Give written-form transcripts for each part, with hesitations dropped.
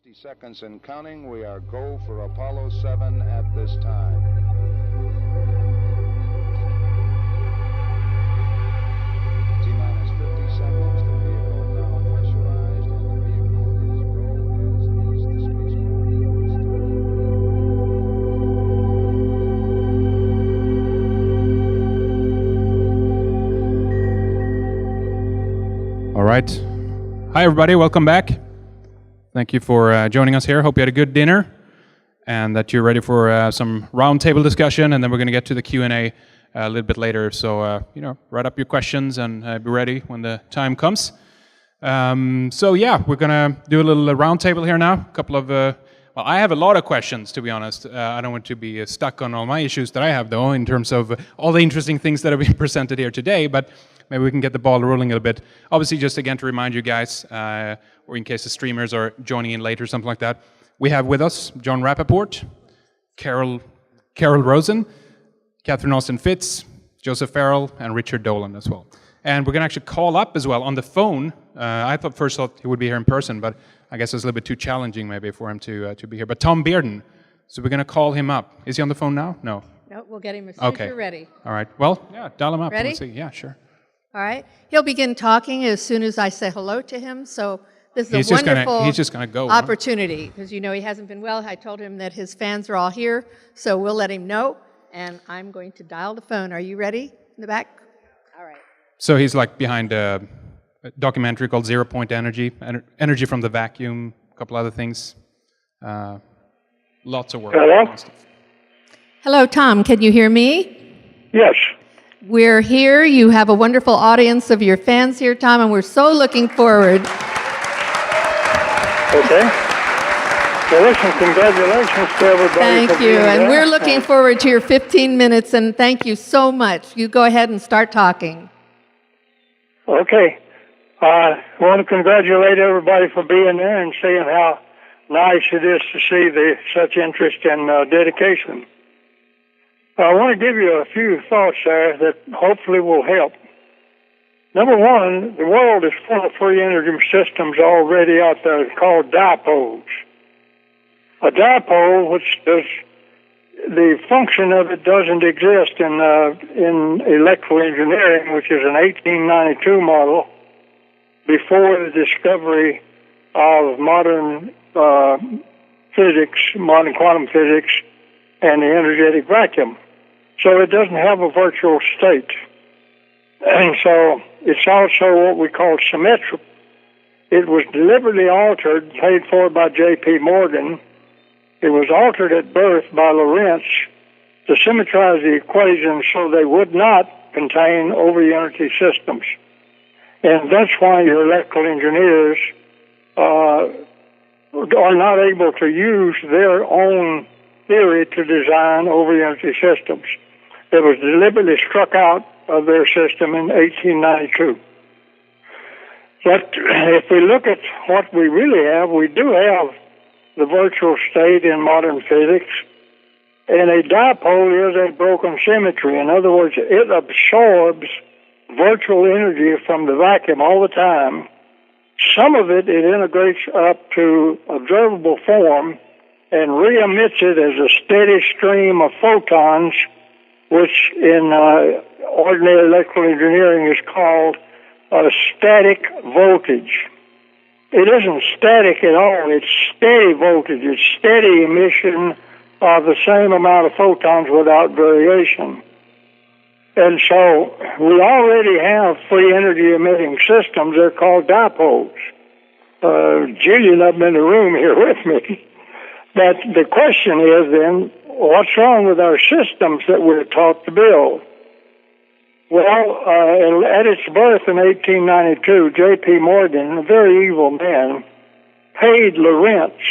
60 seconds and counting. We are go for Apollo 7 at this time. T-minus 50 seconds. The vehicle now pressurized, and the vehicle is go, as is the spacecraft. All right. Hi, everybody. Welcome back. Thank you for joining us here. Hope you had a good dinner and that you're ready for some roundtable discussion, and then we're going to get to the Q&A a little bit later. So, write up your questions and be ready when the time comes. We're going to do a little roundtable here now. A couple of, I have a lot of questions, to be honest. I don't want to be stuck on all my issues that I have, though, in terms of all the interesting things that have been presented here today, but maybe we can get the ball rolling a little bit. Obviously, just again to remind you guys, or in case the streamers are joining in later, something like that, we have with us John Rappaport, Carol Rosen, Catherine Austin Fitz, Joseph Farrell, and Richard Dolan as well. And we're going to actually call up as well on the phone. I first thought he would be here in person, but I guess it's a little bit too challenging maybe for him to be here. But Tom Bearden, so we're going to call him up. Is he on the phone now? No, we'll get him as soon as you're ready. All right. Well, yeah, dial him up. Ready? Let's see. Yeah, sure. All right. He'll begin talking as soon as I say hello to him. So this is a wonderful he's just gonna go, opportunity because he hasn't been well. I told him that his fans are all here, so we'll let him know. And I'm going to dial the phone. Are you ready in the back? All right. So he's like behind a documentary called Zero Point Energy, Energy from the Vacuum, a couple other things. Lots of work. Hello? Hello, Tom. Can you hear me? Yes. We're here. You have a wonderful audience of your fans here, Tom, and we're so looking forward. Okay. Well, listen, congratulations to everybody. Thank you. And we're looking forward to your 15 minutes, and thank you so much. You go ahead and start talking. Okay. I want to congratulate everybody for being there and seeing how nice it is to see such interest and dedication. I want to give you a few thoughts there that hopefully will help. Number one, the world is full of free energy systems already out there called dipoles. A dipole, which does the function of it doesn't exist in electrical engineering, which is an 1892 model before the discovery of modern physics, modern quantum physics, and the energetic vacuum. So it doesn't have a virtual state. And so it's also what we call symmetric. It was deliberately altered, paid for by J.P. Morgan. It was altered at birth by Lorentz to symmetrize the equations so they would not contain over-unity systems. And that's why your electrical engineers are not able to use their own theory to design over-unity systems. It was deliberately struck out of their system in 1892. But if we look at what we really have, we do have the virtual state in modern physics, and a dipole is a broken symmetry. In other words, it absorbs virtual energy from the vacuum all the time. Some of it integrates up to observable form and re-emits it as a steady stream of photons, which in ordinary electrical engineering is called static voltage. It isn't static at all. It's steady voltage. It's steady emission of the same amount of photons without variation. And so we already have free energy emitting systems. They're called dipoles. Julian up in the room here with me. But the question is then, what's wrong with our systems that we're taught to build? Well, at its birth in 1892, J.P. Morgan, a very evil man, paid Lorentz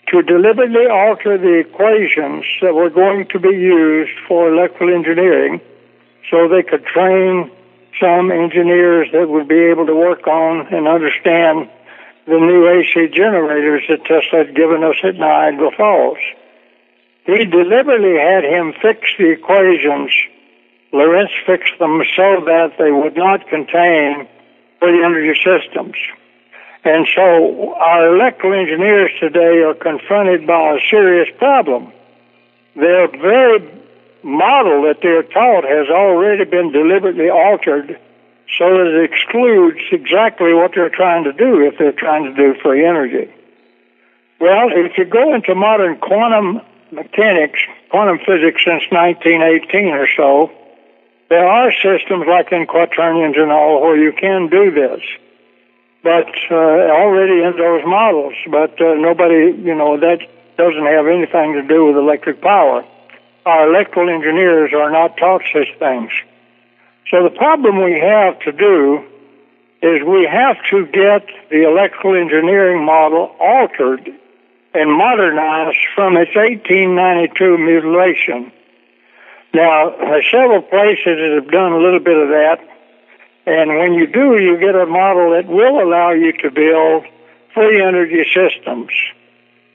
to deliberately alter the equations that were going to be used for electrical engineering so they could train some engineers that would be able to work on and understand the new AC generators that Tesla had given us at Niagara Falls. He deliberately had him fix the equations. Lorentz fixed them so that they would not contain free energy systems. And so our electrical engineers today are confronted by a serious problem. Their very model that they're taught has already been deliberately altered so that it excludes exactly what they're trying to do if they're trying to do free energy. Well, if you go into modern quantum mechanics, quantum physics since 1918 or so, there are systems like in quaternions and all where you can do this, but already in those models. But nobody, that doesn't have anything to do with electric power. Our electrical engineers are not taught such things. So the problem we have to do is we have to get the electrical engineering model altered and modernized from its 1892 mutilation. Now, there's several places that have done a little bit of that, and when you do, you get a model that will allow you to build free energy systems.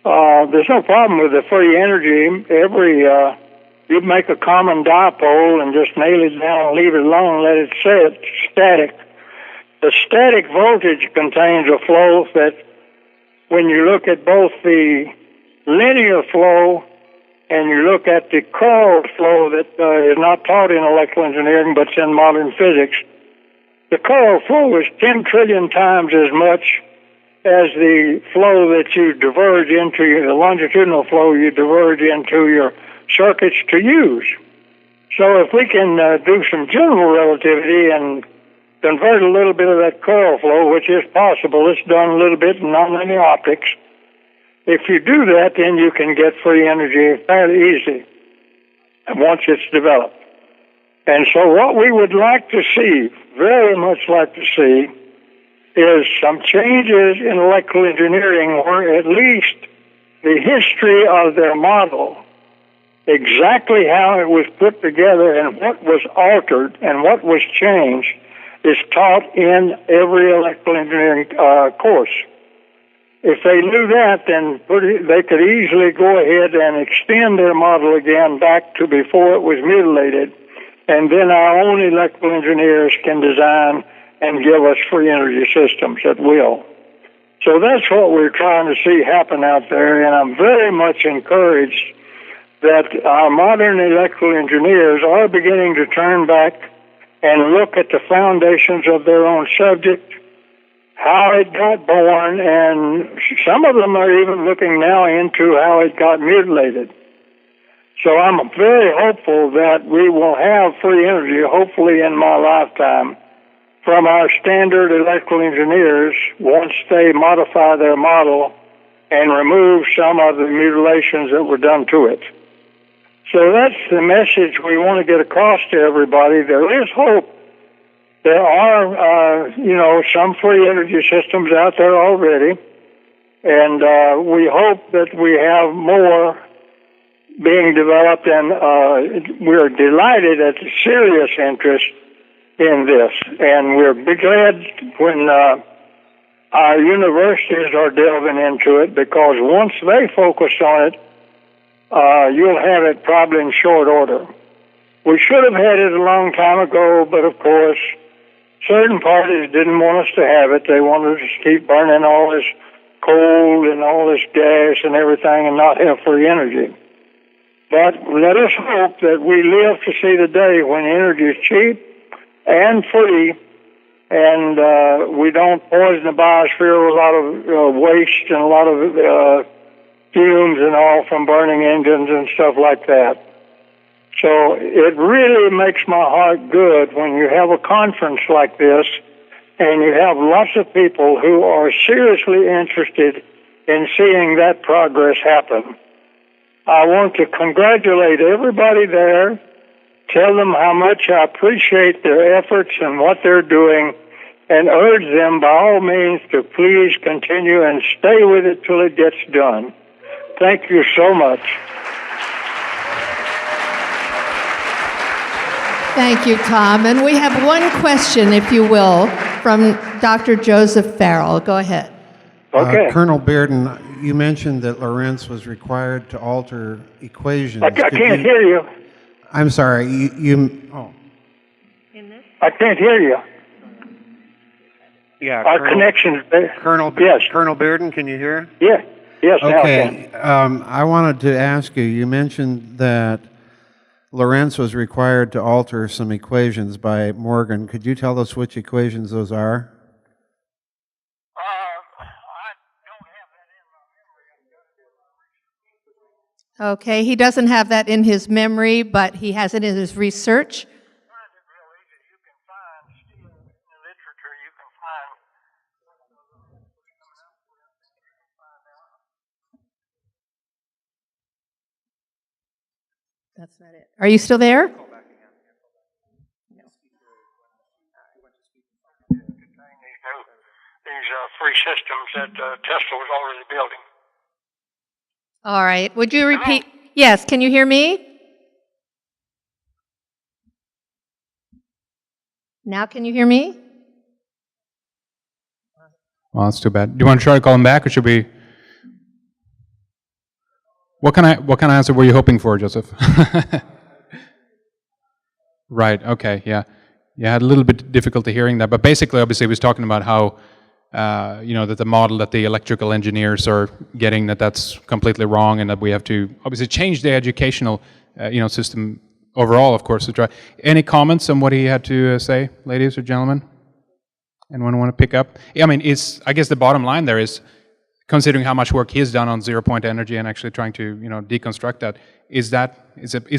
There's no problem with the free energy. You make a common dipole and just nail it down and leave it alone, let it sit static. The static voltage contains a flow that, when you look at both the linear flow and you look at the coil flow that is not taught in electrical engineering but it's in modern physics, the coil flow is 10 trillion times as much as the flow that you diverge into, the longitudinal flow you diverge into your circuits to use. So if we can do some general relativity and convert a little bit of that coil flow, which is possible, it's done a little bit in nonlinear optics. If you do that, then you can get free energy fairly easy once it's developed. And so what we would like to see, very much like to see, is some changes in electrical engineering where at least the history of their model, exactly how it was put together and what was altered and what was changed, is taught in every electrical engineering course. If they knew that, then they could easily go ahead and extend their model again back to before it was mutilated, and then our own electrical engineers can design and give us free energy systems at will. So that's what we're trying to see happen out there, and I'm very much encouraged that our modern electrical engineers are beginning to turn back and look at the foundations of their own subject, how it got born, and some of them are even looking now into how it got mutilated. So I'm very hopeful that we will have free energy, hopefully in my lifetime, from our standard electrical engineers once they modify their model and remove some of the mutilations that were done to it. So that's the message we want to get across to everybody. There is hope. There are, some free energy systems out there already, and we hope that we have more being developed, and we're delighted at the serious interest in this, and we're glad when our universities are delving into it, because once they focus on it, you'll have it probably in short order. We should have had it a long time ago, but of course, certain parties didn't want us to have it. They wanted us to keep burning all this coal and all this gas and everything and not have free energy. But let us hope that we live to see the day when energy is cheap and free, and we don't poison the biosphere with a lot of waste and a lot of fumes and all from burning engines and stuff like that. So it really makes my heart good when you have a conference like this and you have lots of people who are seriously interested in seeing that progress happen. I want to congratulate everybody there, tell them how much I appreciate their efforts and what they're doing, and urge them by all means to please continue and stay with it till it gets done. Thank you so much. Thank you, Tom. And we have one question, if you will, from Dr. Joseph Farrell. Go ahead. Okay. Colonel Bearden, you mentioned that Lorentz was required to alter equations. I can't hear you. I'm sorry. I can't hear you. Yeah, Our connection's there. Yes. Colonel Bearden, can you hear? Yeah. Yes, now I can. Okay. I wanted to ask you. You mentioned that Lorentz was required to alter some equations by Morgan. Could you tell us which equations those are? Okay, he doesn't have that in his memory, but he has it in his research. That's not it. Are you still there? These free systems that Tesla was already building. All right. Would you repeat? Yes. Can you hear me? Now can you hear me? Well, that's too bad. Do you want to try to call him back, or should we? What kind of answer were you hoping for, Joseph? Right. Okay. Yeah. Yeah. I had a little bit difficulty hearing that, but basically, obviously, he was talking about how that the model that the electrical engineers are getting, that's completely wrong, and that we have to obviously change the educational system overall, of course, to try. Any comments on what he had to say, ladies or gentlemen? Anyone want to pick up? Yeah, I mean, I guess the bottom line there is, considering how much work he has done on zero-point energy and actually trying to deconstruct that, is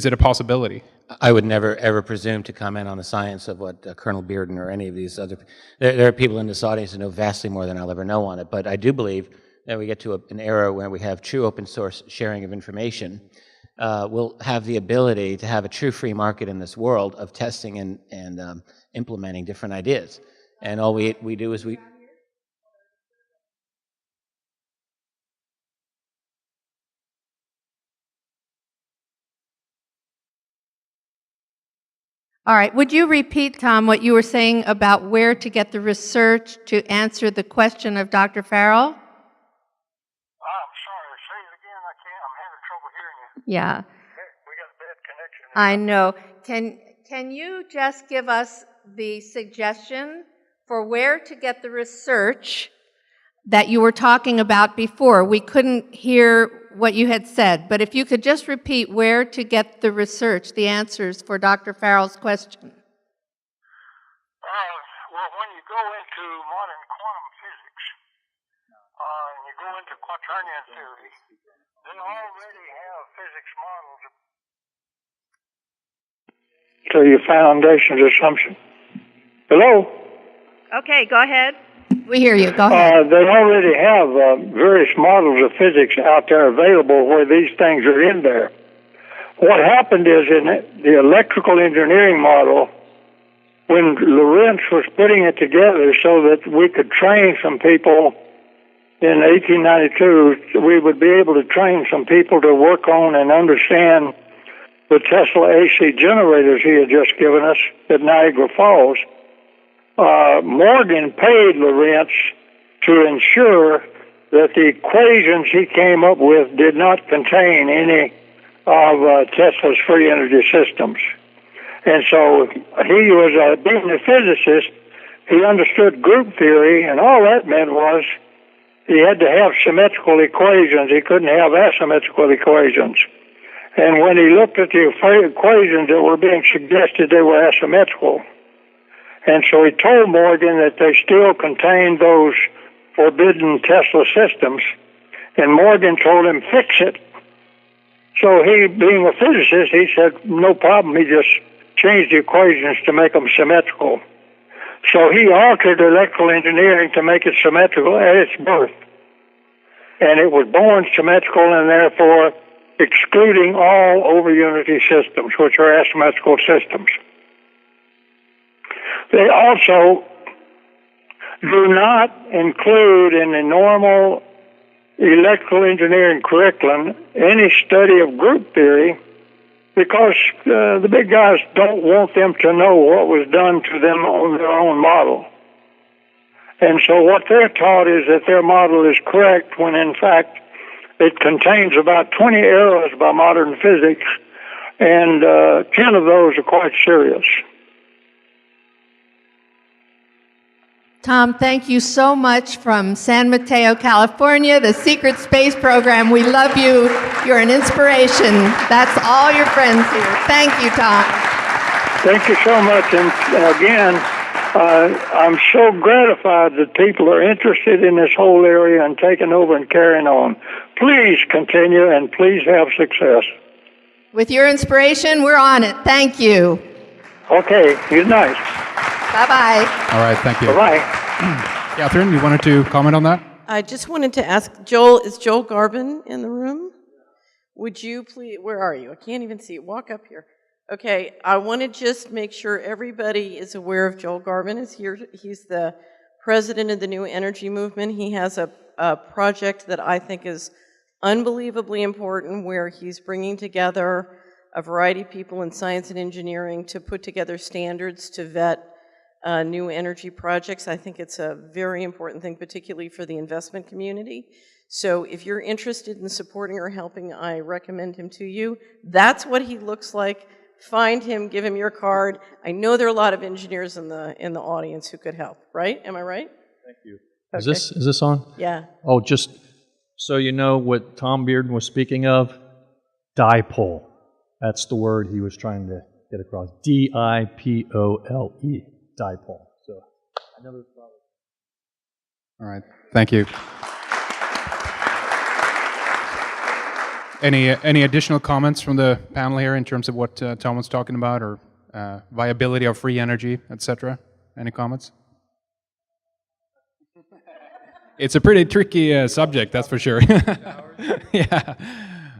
it a possibility? I would never ever presume to comment on the science of what Colonel Bearden or any of these other. There are people in this audience who know vastly more than I'll ever know on it, but I do believe that we get to an era where we have true open source sharing of information. We'll have the ability to have a true free market in this world of testing and implementing different ideas. And all we do is we. All right. Would you repeat, Tom, what you were saying about where to get the research to answer the question of Dr. Farrell? I'm sorry. Say it again. I can't. I'm having trouble hearing you. Yeah. We got a bad connection. I know. Can you just give us the suggestion for where to get the research that you were talking about before? We couldn't hear what you had said, but if you could just repeat where to get the research, the answers for Dr. Farrell's question. Well, when you go into modern quantum physics, and you go into quaternion theory, they already have physics models. To your foundations assumption. Hello? Okay, go ahead. We hear you. Go ahead. They already have various models of physics out there available where these things are in there. What happened is in the electrical engineering model, when Lorentz was putting it together so that we could train some people in 1892, we would be able to train some people to work on and understand the Tesla AC generators he had just given us at Niagara Falls. Morgan paid Lorentz to ensure that the equations he came up with did not contain any of Tesla's free energy systems. And so he was, being a physicist, he understood group theory, and all that meant was he had to have symmetrical equations. He couldn't have asymmetrical equations. And when he looked at the equations that were being suggested, they were asymmetrical. And so he told Morgan that they still contained those forbidden Tesla systems, and Morgan told him, fix it. So he, being a physicist, he said, no problem. He just changed the equations to make them symmetrical. So he altered electrical engineering to make it symmetrical at its birth. And it was born symmetrical and therefore excluding all over-unity systems, which are asymmetrical systems. They also do not include in the normal electrical engineering curriculum any study of group theory because the big guys don't want them to know what was done to them on their own model. And so what they're taught is that their model is correct when in fact it contains about 20 errors by modern physics, and 10 of those are quite serious. Tom, thank you so much from San Mateo, California, the Secret Space Program. We love you. You're an inspiration. That's all your friends here. Thank you, Tom. Thank you so much. And again, I'm so gratified that people are interested in this whole area and taking over and carrying on. Please continue and please have success. With your inspiration, we're on it. Thank you. Okay, good night. Bye-bye. All right, thank you. Bye-bye. Catherine, you wanted to comment on that? I just wanted to ask Joel, is Joel Garbin in the room? Would you please, where are you? I can't even see you. Walk up here. Okay, I want to just make sure everybody is aware of Joel Garbin is here. He's the president of the New Energy Movement. He has a project that I think is unbelievably important where he's bringing together a variety of people in science and engineering to put together standards to vet new energy projects. I think it's a very important thing, particularly for the investment community. So if you're interested in supporting or helping, I recommend him to you. That's what he looks like. Find him, give him your card. I know there are a lot of engineers in the audience who could help, right? Am I right? Thank you. Okay. Is this on? Yeah. Oh, just so you know what Tom Bearden was speaking of, dipole. That's the word he was trying to get across. D-I-P-O-L-E, dipole. So I never thought of. All right, thank you. Any additional comments from the panel here in terms of what Tom was talking about, or viability of free energy, etc.? Any comments? It's a pretty tricky subject, that's for sure. Yeah.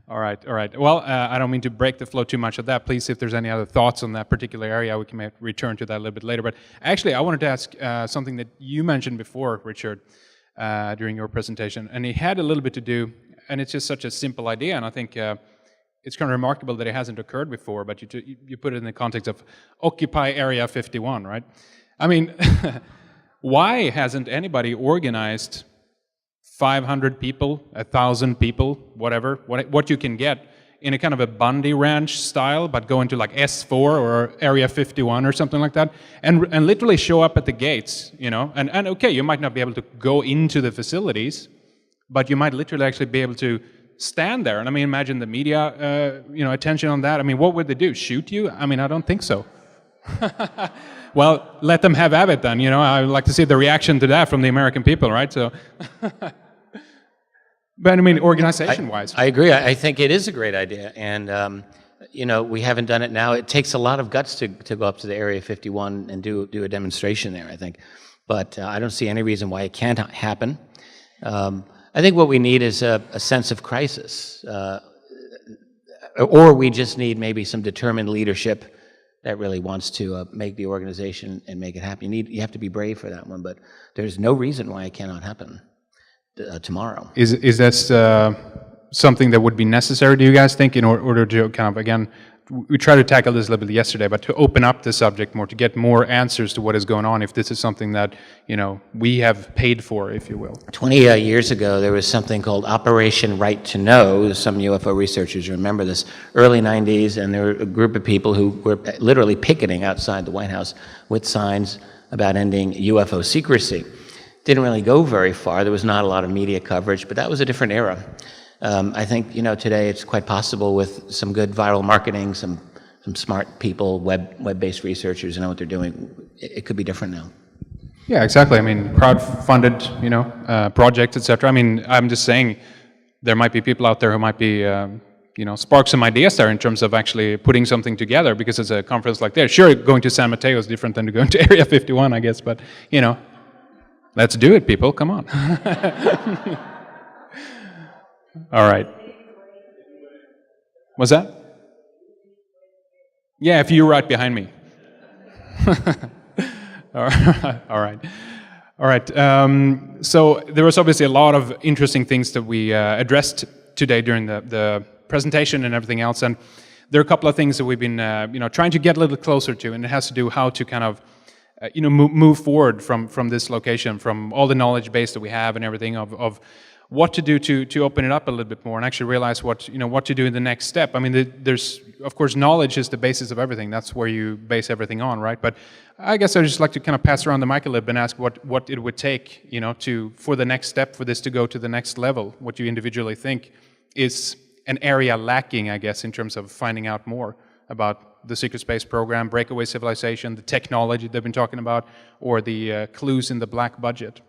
All right. Well, I don't mean to break the flow too much of that. Please, if there's any other thoughts on that particular area, we can return to that a little bit later. But actually, I wanted to ask something that you mentioned before, Richard, during your presentation, and it had a little bit to do, and it's just such a simple idea, and I think it's kind of remarkable that it hasn't occurred before, but you put it in the context of Occupy Area 51, right? I mean, why hasn't anybody organized 500 people, 1,000 people, whatever, what you can get in a kind of a Bundy Ranch style, but go into like S4 or Area 51 or something like that, and literally show up at the gates, you know, and okay, you might not be able to go into the facilities, but you might literally actually be able to stand there. And I mean, imagine the media, attention on that. I mean, what would they do? Shoot you? I mean, I don't think so. Well, let them have it then, you know. I would like to see the reaction to that from the American people, right? So, but I mean, organization-wise. I agree. I think it is a great idea. And, we haven't done it now. It takes a lot of guts to go up to the Area 51 and do a demonstration there, I think. But I don't see any reason why it can't happen. I think what we need is a sense of crisis. Or we just need maybe some determined leadership that really wants to make the organization and make it happen. You have to be brave for that one, but there's no reason why it cannot happen tomorrow. Is that something that would be necessary, do you guys think, in order to kind of, again, we tried to tackle this a little bit yesterday, but to open up the subject more, to get more answers to what is going on, if this is something that, we have paid for, if you will. 20 years ago, there was something called Operation Right to Know. Some UFO researchers remember this. Early 90s, and there were a group of people who were literally picketing outside the White House with signs about ending UFO secrecy. Didn't really go very far. There was not a lot of media coverage, but that was a different era. I think, today it's quite possible with some good viral marketing, some smart people, web-based researchers who know what they're doing. It could be different now. Yeah, exactly. I mean, crowd-funded, projects, etc. I mean, I'm just saying there might be people out there who might be, spark some ideas there in terms of actually putting something together, because it's a conference like that. Sure, going to San Mateo is different than going to Area 51, I guess, but, let's do it, people. Come on. All right. What's that? Yeah, if you're right behind me. All right. So there was obviously a lot of interesting things that we addressed today during the presentation and everything else, and there are a couple of things that we've been trying to get a little closer to, and it has to do how to kind of move forward from this location, from all the knowledge base that we have and everything of what to do to open it up a little bit more and actually realize what to do in the next step. I mean, there's, of course, knowledge is the basis of everything. That's where you base everything on, right? But I guess I'd just like to kind of pass around the mic a little bit and ask what it would take, for the next step, for this to go to the next level, what you individually think is an area lacking, I guess, in terms of finding out more about the secret space program, breakaway civilization, the technology they've been talking about, or the clues in the black budget.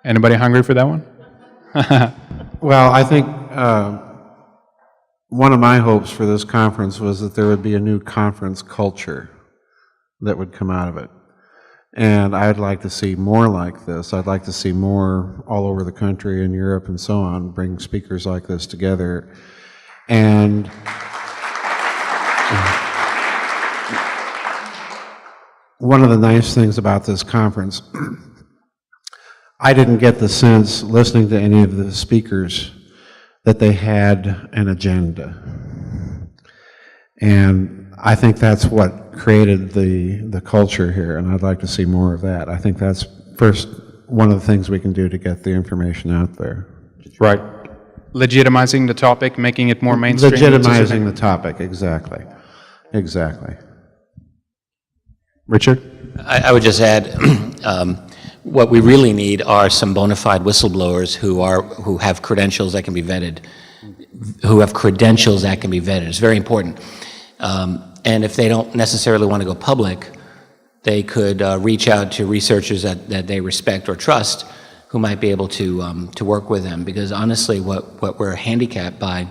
Anybody hungry for that one? Well, I think one of my hopes for this conference was that there would be a new conference culture that would come out of it. And I'd like to see more like this. I'd like to see more all over the country, in Europe and so on, bring speakers like this together. And one of the nice things about this conference, I didn't get the sense, listening to any of the speakers, that they had an agenda. And I think that's what created the culture here, and I'd like to see more of that. I think that's first one of the things we can do to get the information out there. Right. Legitimizing the topic, making it more mainstream. Legitimizing the topic, exactly. Exactly. Richard? I would just add, what we really need are some bona fide whistleblowers who have credentials that can be vetted. It's very important. And if they don't necessarily want to go public, they could reach out to researchers that they respect or trust, who might be able to work with them. Because honestly, what we're handicapped by,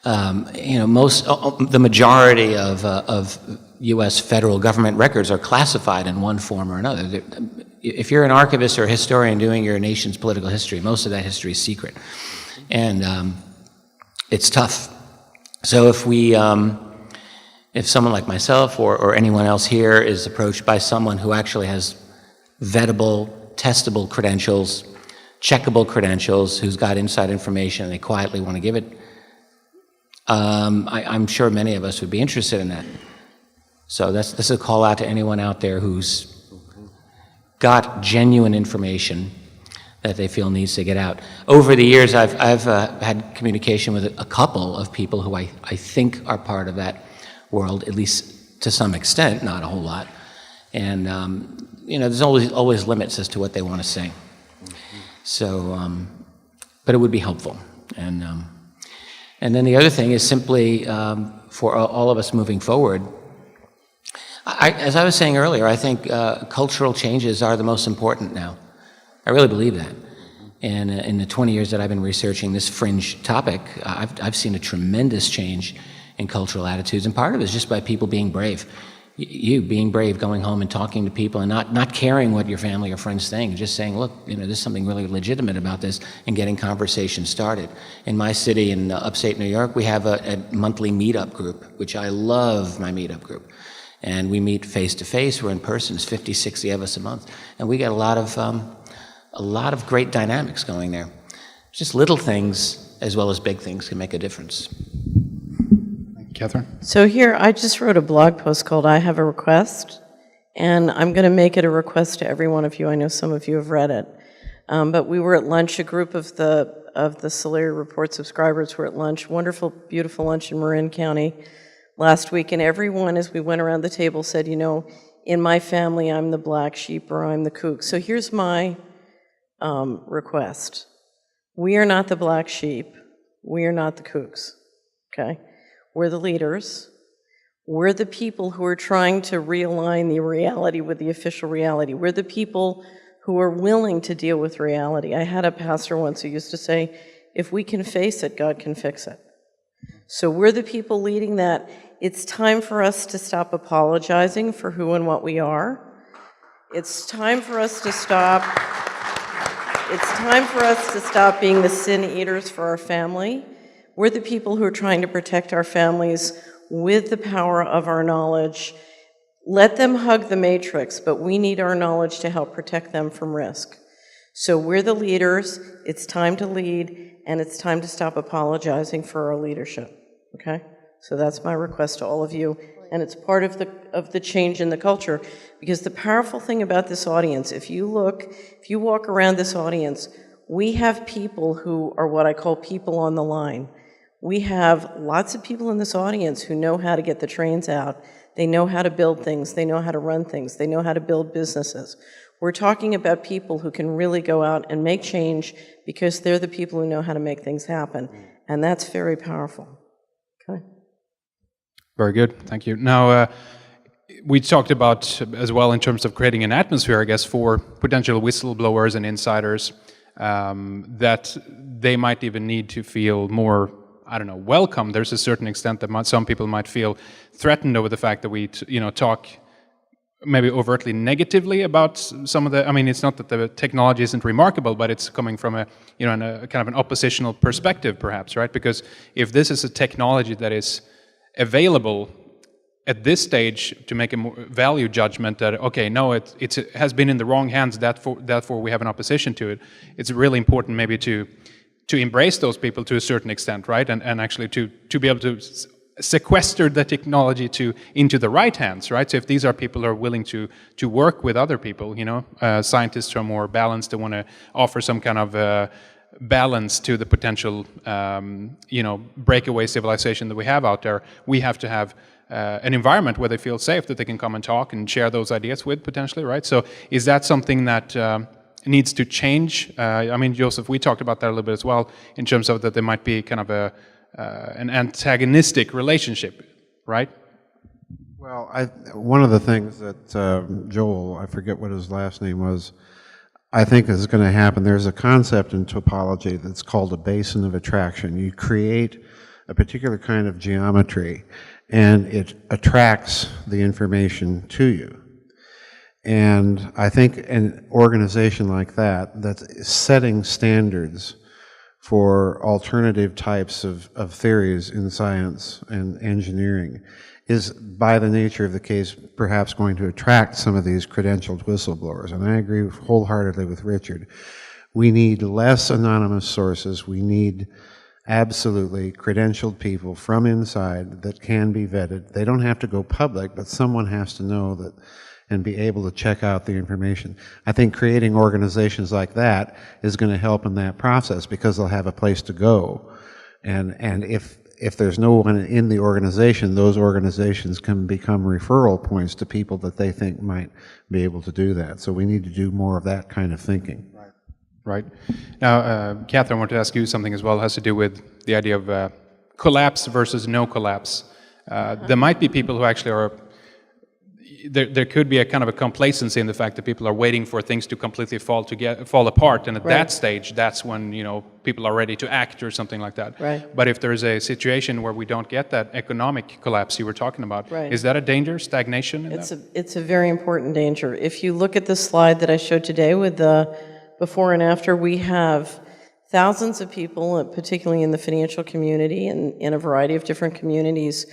the majority of U.S. federal government records are classified in one form or another. If you're an archivist or a historian doing your nation's political history, most of that history is secret, and it's tough. So if someone like myself or anyone else here is approached by someone who actually has vettable, testable credentials, checkable credentials, who's got inside information and they quietly want to give it, I'm sure many of us would be interested in that. So this is a call out to anyone out there who's got genuine information that they feel needs to get out. Over the years, I've had communication with a couple of people who I think are part of that world, at least to some extent, not a whole lot. And there's always limits as to what they want to say. So, but it would be helpful. And then the other thing is simply for all of us moving forward. As I was saying earlier, I think cultural changes are the most important now. I really believe that. And in the 20 years that I've been researching this fringe topic, I've seen a tremendous change in cultural attitudes, and part of it is just by people being brave. You being brave, going home and talking to people and not caring what your family or friends think, just saying, look, there's something really legitimate about this, and getting conversations started. In my city in upstate New York, we have a monthly meetup group, which I love my meetup group. And we meet face to face, we're in person, it's 50, 60 of us a month. And we get a lot of great dynamics going there. Just little things as well as big things can make a difference. Catherine? So here, I just wrote a blog post called I Have a Request, and I'm going to make it a request to every one of you. I know some of you have read it. But we were at lunch, a group of the Solari Report subscribers were at lunch, wonderful, beautiful lunch in Marin County last week, and everyone, as we went around the table, said, in my family, I'm the black sheep or I'm the kook. So here's my request. We are not the black sheep. We are not the kooks, okay? We're the leaders. We're the people who are trying to realign the reality with the official reality. We're the people who are willing to deal with reality. I had a pastor once who used to say, if we can face it, God can fix it. So we're the people leading that. It's time for us to stop apologizing for who and what we are. It's time for us to stop. It's time for us to stop being the sin eaters for our family. We're the people who are trying to protect our families with the power of our knowledge. Let them hug the matrix, but we need our knowledge to help protect them from risk. So we're the leaders. It's time to lead, and it's time to stop apologizing for our leadership. Okay? So that's my request to all of you. and it's part of the change in the culture. Because the powerful thing about this audience, if you walk around this audience, we have people who are what I call people on the line. We have lots of people in this audience who know how to get the trains out. They know how to build things. They know how to run things. They know how to build businesses. We're talking about people who can really go out and make change because they're the people who know how to make things happen. And that's very powerful. Okay. Very good. Thank you. Now, we talked about as well in terms of creating an atmosphere, I guess, for potential whistleblowers and insiders, that they might even need to feel more, I don't know, welcome. There's a certain extent that some people might feel threatened over the fact that we, talk maybe overtly negatively about some of the, I mean, it's not that the technology isn't remarkable, but it's coming from a kind of an oppositional perspective, perhaps, right? Because if this is a technology that is available at this stage to make a value judgment that, okay, no, it has been in the wrong hands, therefore we have an opposition to it, it's really important maybe to embrace those people to a certain extent, right? And actually to be able to sequester the technology into the right hands, right? So if these are people who are willing to work with other people, scientists who are more balanced, they want to offer some kind of balance to the potential, breakaway civilization that we have out there, we have to have an environment where they feel safe, that they can come and talk and share those ideas with, potentially, right? So is that something that needs to change? I mean, Joseph, we talked about that a little bit as well, in terms of that there might be kind of an antagonistic relationship, right? Well, one of the things that Joel, I forget what his last name was, I think is going to happen. There's a concept in topology that's called a basin of attraction. You create a particular kind of geometry, and it attracts the information to you. And I think an organization like that, that's setting standards for alternative types of theories in science and engineering, is by the nature of the case perhaps going to attract some of these credentialed whistleblowers. And I agree wholeheartedly with Richard. We need less anonymous sources. We need absolutely credentialed people from inside that can be vetted. They don't have to go public, but someone has to know that and be able to check out the information. I think creating organizations like that is going to help in that process, because they'll have a place to go. And if there's no one in the organization, those organizations can become referral points to people that they think might be able to do that. So we need to do more of that kind of thinking. Right. Now, Catherine, I want to ask you something as well. It has to do with the idea of collapse versus no collapse. There might be people who actually are, there could be a kind of a complacency in the fact that people are waiting for things to completely fall apart, and at that stage, that's when people are ready to act or something like that. Right. But if there is a situation where we don't get that economic collapse you were talking about, is that a danger, stagnation? It's a very important danger. If you look at the slide that I showed today with the before and after, we have thousands of people, particularly in the financial community and in a variety of different communities,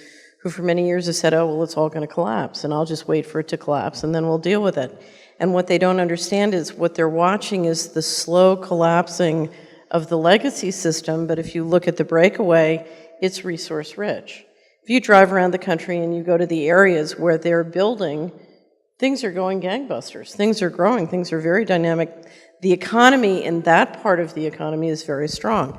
who for many years have said, oh, well, it's all going to collapse, and I'll just wait for it to collapse, and then we'll deal with it. And what they don't understand is what they're watching is the slow collapsing of the legacy system, but if you look at the breakaway, it's resource rich. If you drive around the country and you go to the areas where they're building, things are going gangbusters. Things are growing. Things are very dynamic. The economy in that part of the economy is very strong.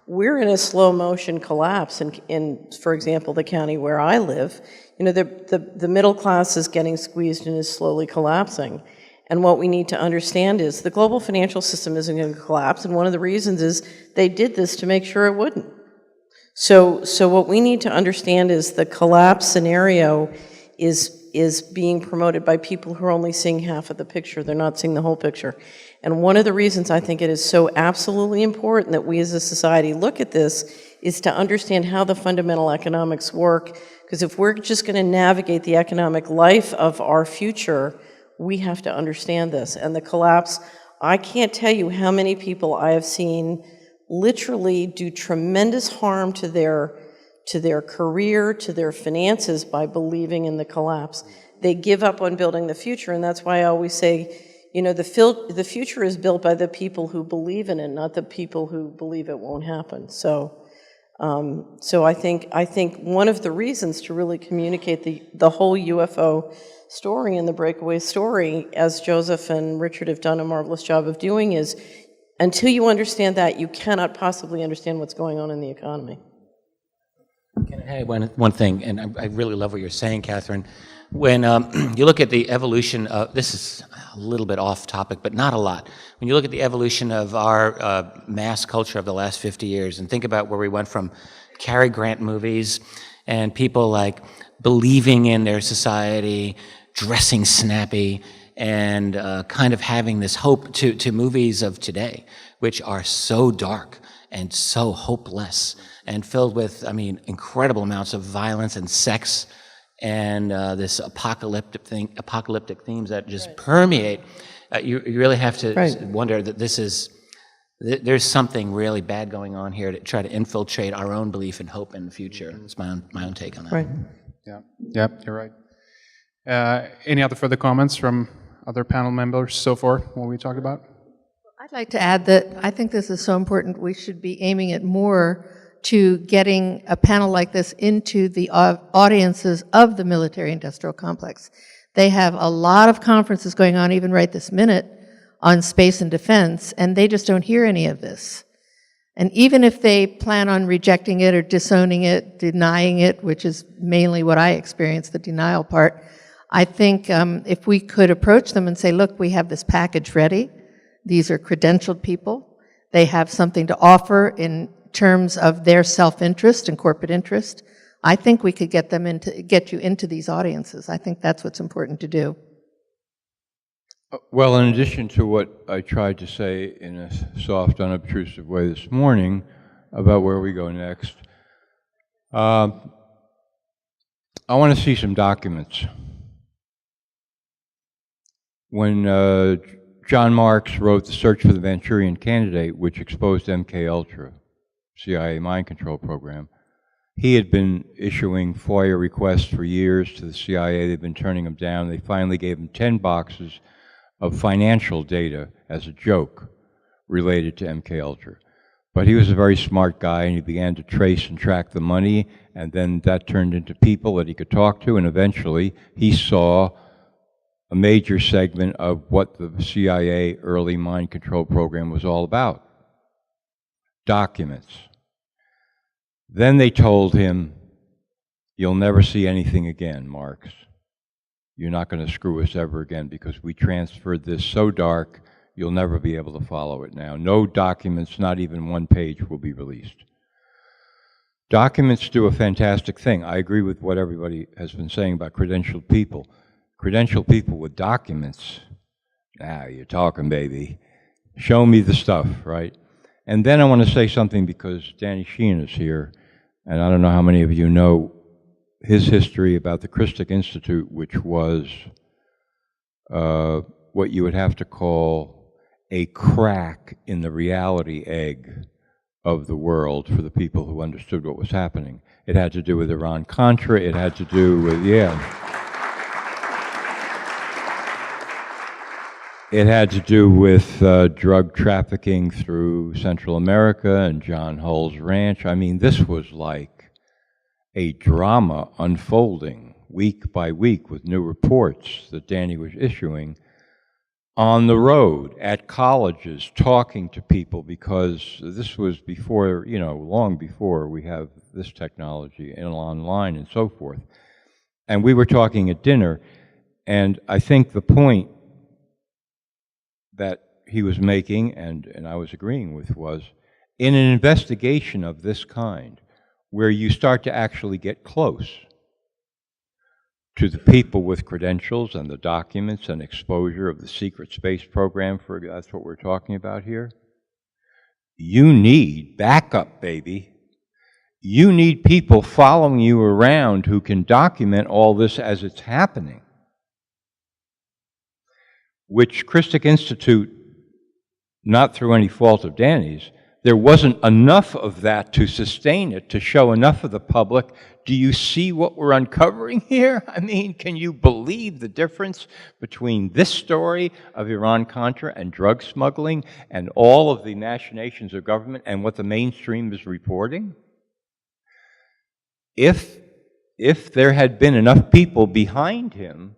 We're in a slow motion collapse in, for example, the county where I live. The middle class is getting squeezed and is slowly collapsing. And what we need to understand is the global financial system isn't going to collapse, and one of the reasons is they did this to make sure it wouldn't. So what we need to understand is the collapse scenario is being promoted by people who are only seeing half of the picture. They're not seeing the whole picture. And one of the reasons I think it is so absolutely important that we as a society look at this is to understand how the fundamental economics work, because if we're just going to navigate the economic life of our future, we have to understand this. And the collapse, I can't tell you how many people I have seen literally do tremendous harm to their career, to their finances by believing in the collapse. They give up on building the future, and that's why I always say, the future is built by the people who believe in it, not the people who believe it won't happen. So So I think one of the reasons to really communicate the whole UFO story and the breakaway story, as Joseph and Richard have done a marvelous job of doing, is until you understand that, you cannot possibly understand what's going on in the economy. Can I add one thing? And I really love what you're saying, Catherine. When you look at the evolution of, this is a little bit off topic, but not a lot. When you look at the evolution of our mass culture of the last 50 years and think about where we went from Cary Grant movies and people like believing in their society, dressing snappy, and kind of having this hope to movies of today, which are so dark and so hopeless and filled with, I mean, incredible amounts of violence and sex and this apocalyptic themes that just permeate. You really have to wonder that there's something really bad going on here to try to infiltrate our own belief and hope in the future. It's my own take on that. Right. Yeah, you're right. Any other further comments from other panel members so far, what we talked about? I'd like to add that I think this is so important, we should be aiming it more to getting a panel like this into the audiences of the military-industrial complex. They have a lot of conferences going on, even right this minute, on space and defense, and they just don't hear any of this. And even if they plan on rejecting it or disowning it, denying it, which is mainly what I experienced, the denial part, I think if we could approach them and say, look, we have this package ready. These are credentialed people. They have something to offer in terms of their self-interest and corporate interest. I think we could get you into these audiences. I think that's what's important to do. Well, in addition to what I tried to say in a soft, unobtrusive way this morning about where we go next, I want to see some documents. When John Marks wrote The Search for the Manchurian Candidate, which exposed MK-Ultra, CIA mind control program, he had been issuing FOIA requests for years to the CIA. They've been turning them down. They finally gave him 10 boxes of financial data as a joke related to MK-Ultra. But he was a very smart guy, and he began to trace and track the money, and then that turned into people that he could talk to, and eventually he saw a major segment of what the CIA early mind control program was all about. Documents. Then they told him, you'll never see anything again, Marks. You're not going to screw us ever again because we transferred this so dark, you'll never be able to follow it now. No documents, not even one page, will be released. Documents do a fantastic thing. I agree with what everybody has been saying about credentialed people. Credentialed people with documents, now you're talking, baby. Show me the stuff, right? And then I want to say something because Danny Sheehan is here, and I don't know how many of you know his history about the Christic Institute, which was what you would have to call a crack in the reality egg of the world for the people who understood what was happening. It had to do with Iran-Contra, it had to do with, it had to do with drug trafficking through Central America and John Hull's ranch. I mean, this was like a drama unfolding week by week with new reports that Danny was issuing on the road, at colleges, talking to people, because this was before, long before we have this technology and online and so forth. And we were talking at dinner, and I think the point that he was making, and I was agreeing with, was in an investigation of this kind, where you start to actually get close to the people with credentials and the documents and exposure of the secret space program, that's what we're talking about here, you need backup, baby. You need people following you around who can document all this as it's happening, which Christic Institute, not through any fault of Danny's, there wasn't enough of that to sustain it, to show enough of the public. Do you see what we're uncovering here? I mean, can you believe the difference between this story of Iran-Contra and drug smuggling and all of the machinations of government and what the mainstream is reporting? if there had been enough people behind him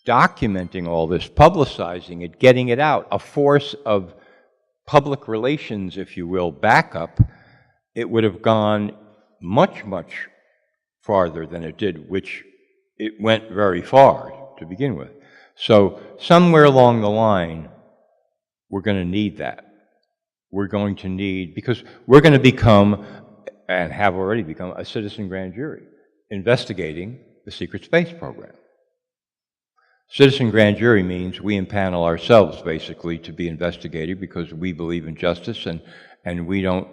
documenting all this, publicizing it, getting it out, a force of public relations, if you will, backup, it would have gone much, much farther than it did, which it went very far to begin with. So somewhere along the line, we're going to need that. We're going to need, because we're going to become, and have already become, a citizen grand jury investigating the secret space program. Citizen grand jury means we impanel ourselves, basically, to be investigated because we believe in justice and we don't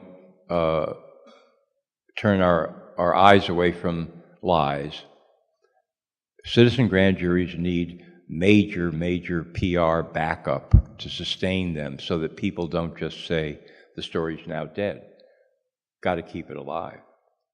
turn our eyes away from lies. Citizen grand juries need major PR backup to sustain them so that people don't just say the story's now dead. Got to keep it alive.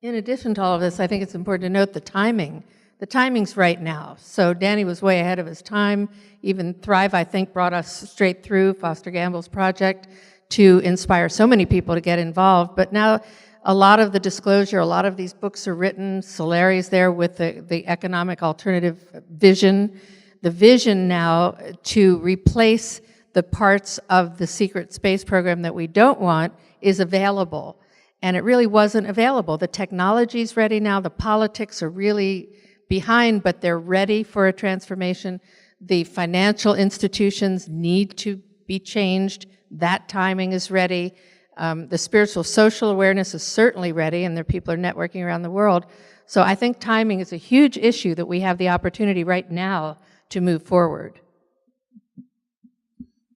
In addition to all of this, I think it's important to note the timing. The timing's right now. So Danny was way ahead of his time. Even Thrive, I think, brought us straight through Foster Gamble's project to inspire so many people to get involved. But now a lot of the disclosure, a lot of these books are written. Solari's there with the economic alternative vision. The vision now to replace the parts of the secret space program that we don't want is available. And it really wasn't available. The technology's ready now. The politics are really behind, but they're ready for a transformation. The financial institutions need to be changed. That timing is ready. The spiritual social awareness is certainly ready, and there people are networking around the world. So I think timing is a huge issue that we have the opportunity right now to move forward.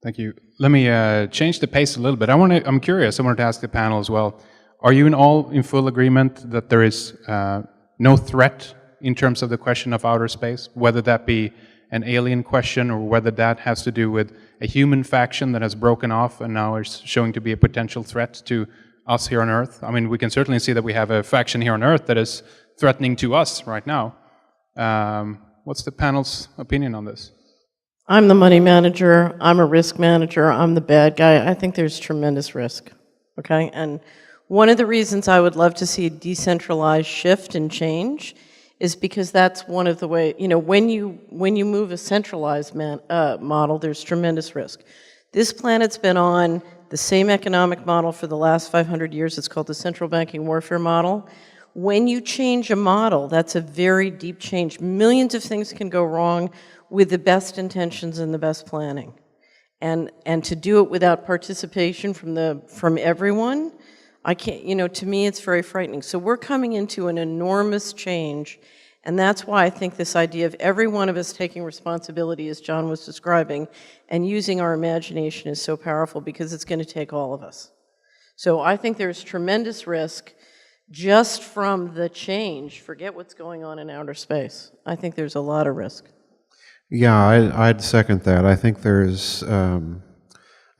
Thank you. Let me change the pace a little bit. I'm curious. I wanted to ask the panel as well. Are you in full agreement that there is no threat in terms of the question of outer space, whether that be an alien question or whether that has to do with a human faction that has broken off and now is showing to be a potential threat to us here on Earth? I mean, we can certainly see that we have a faction here on Earth that is threatening to us right now. What's the panel's opinion on this? I'm the money manager. I'm a risk manager. I'm the bad guy. I think there's tremendous risk, okay? And one of the reasons I would love to see a decentralized shift and change is because that's one of the ways, when you move a centralized model, there's tremendous risk. This planet's been on the same economic model for the last 500 years. It's called the central banking warfare model. When you change a model, that's a very deep change. Millions of things can go wrong with the best intentions and the best planning. And to do it without participation from everyone, I can't, to me it's very frightening. So we're coming into an enormous change, and that's why I think this idea of every one of us taking responsibility, as John was describing, and using our imagination is so powerful, because it's going to take all of us. So I think there's tremendous risk just from the change. Forget what's going on in outer space. I think there's a lot of risk. Yeah, I'd second that. I think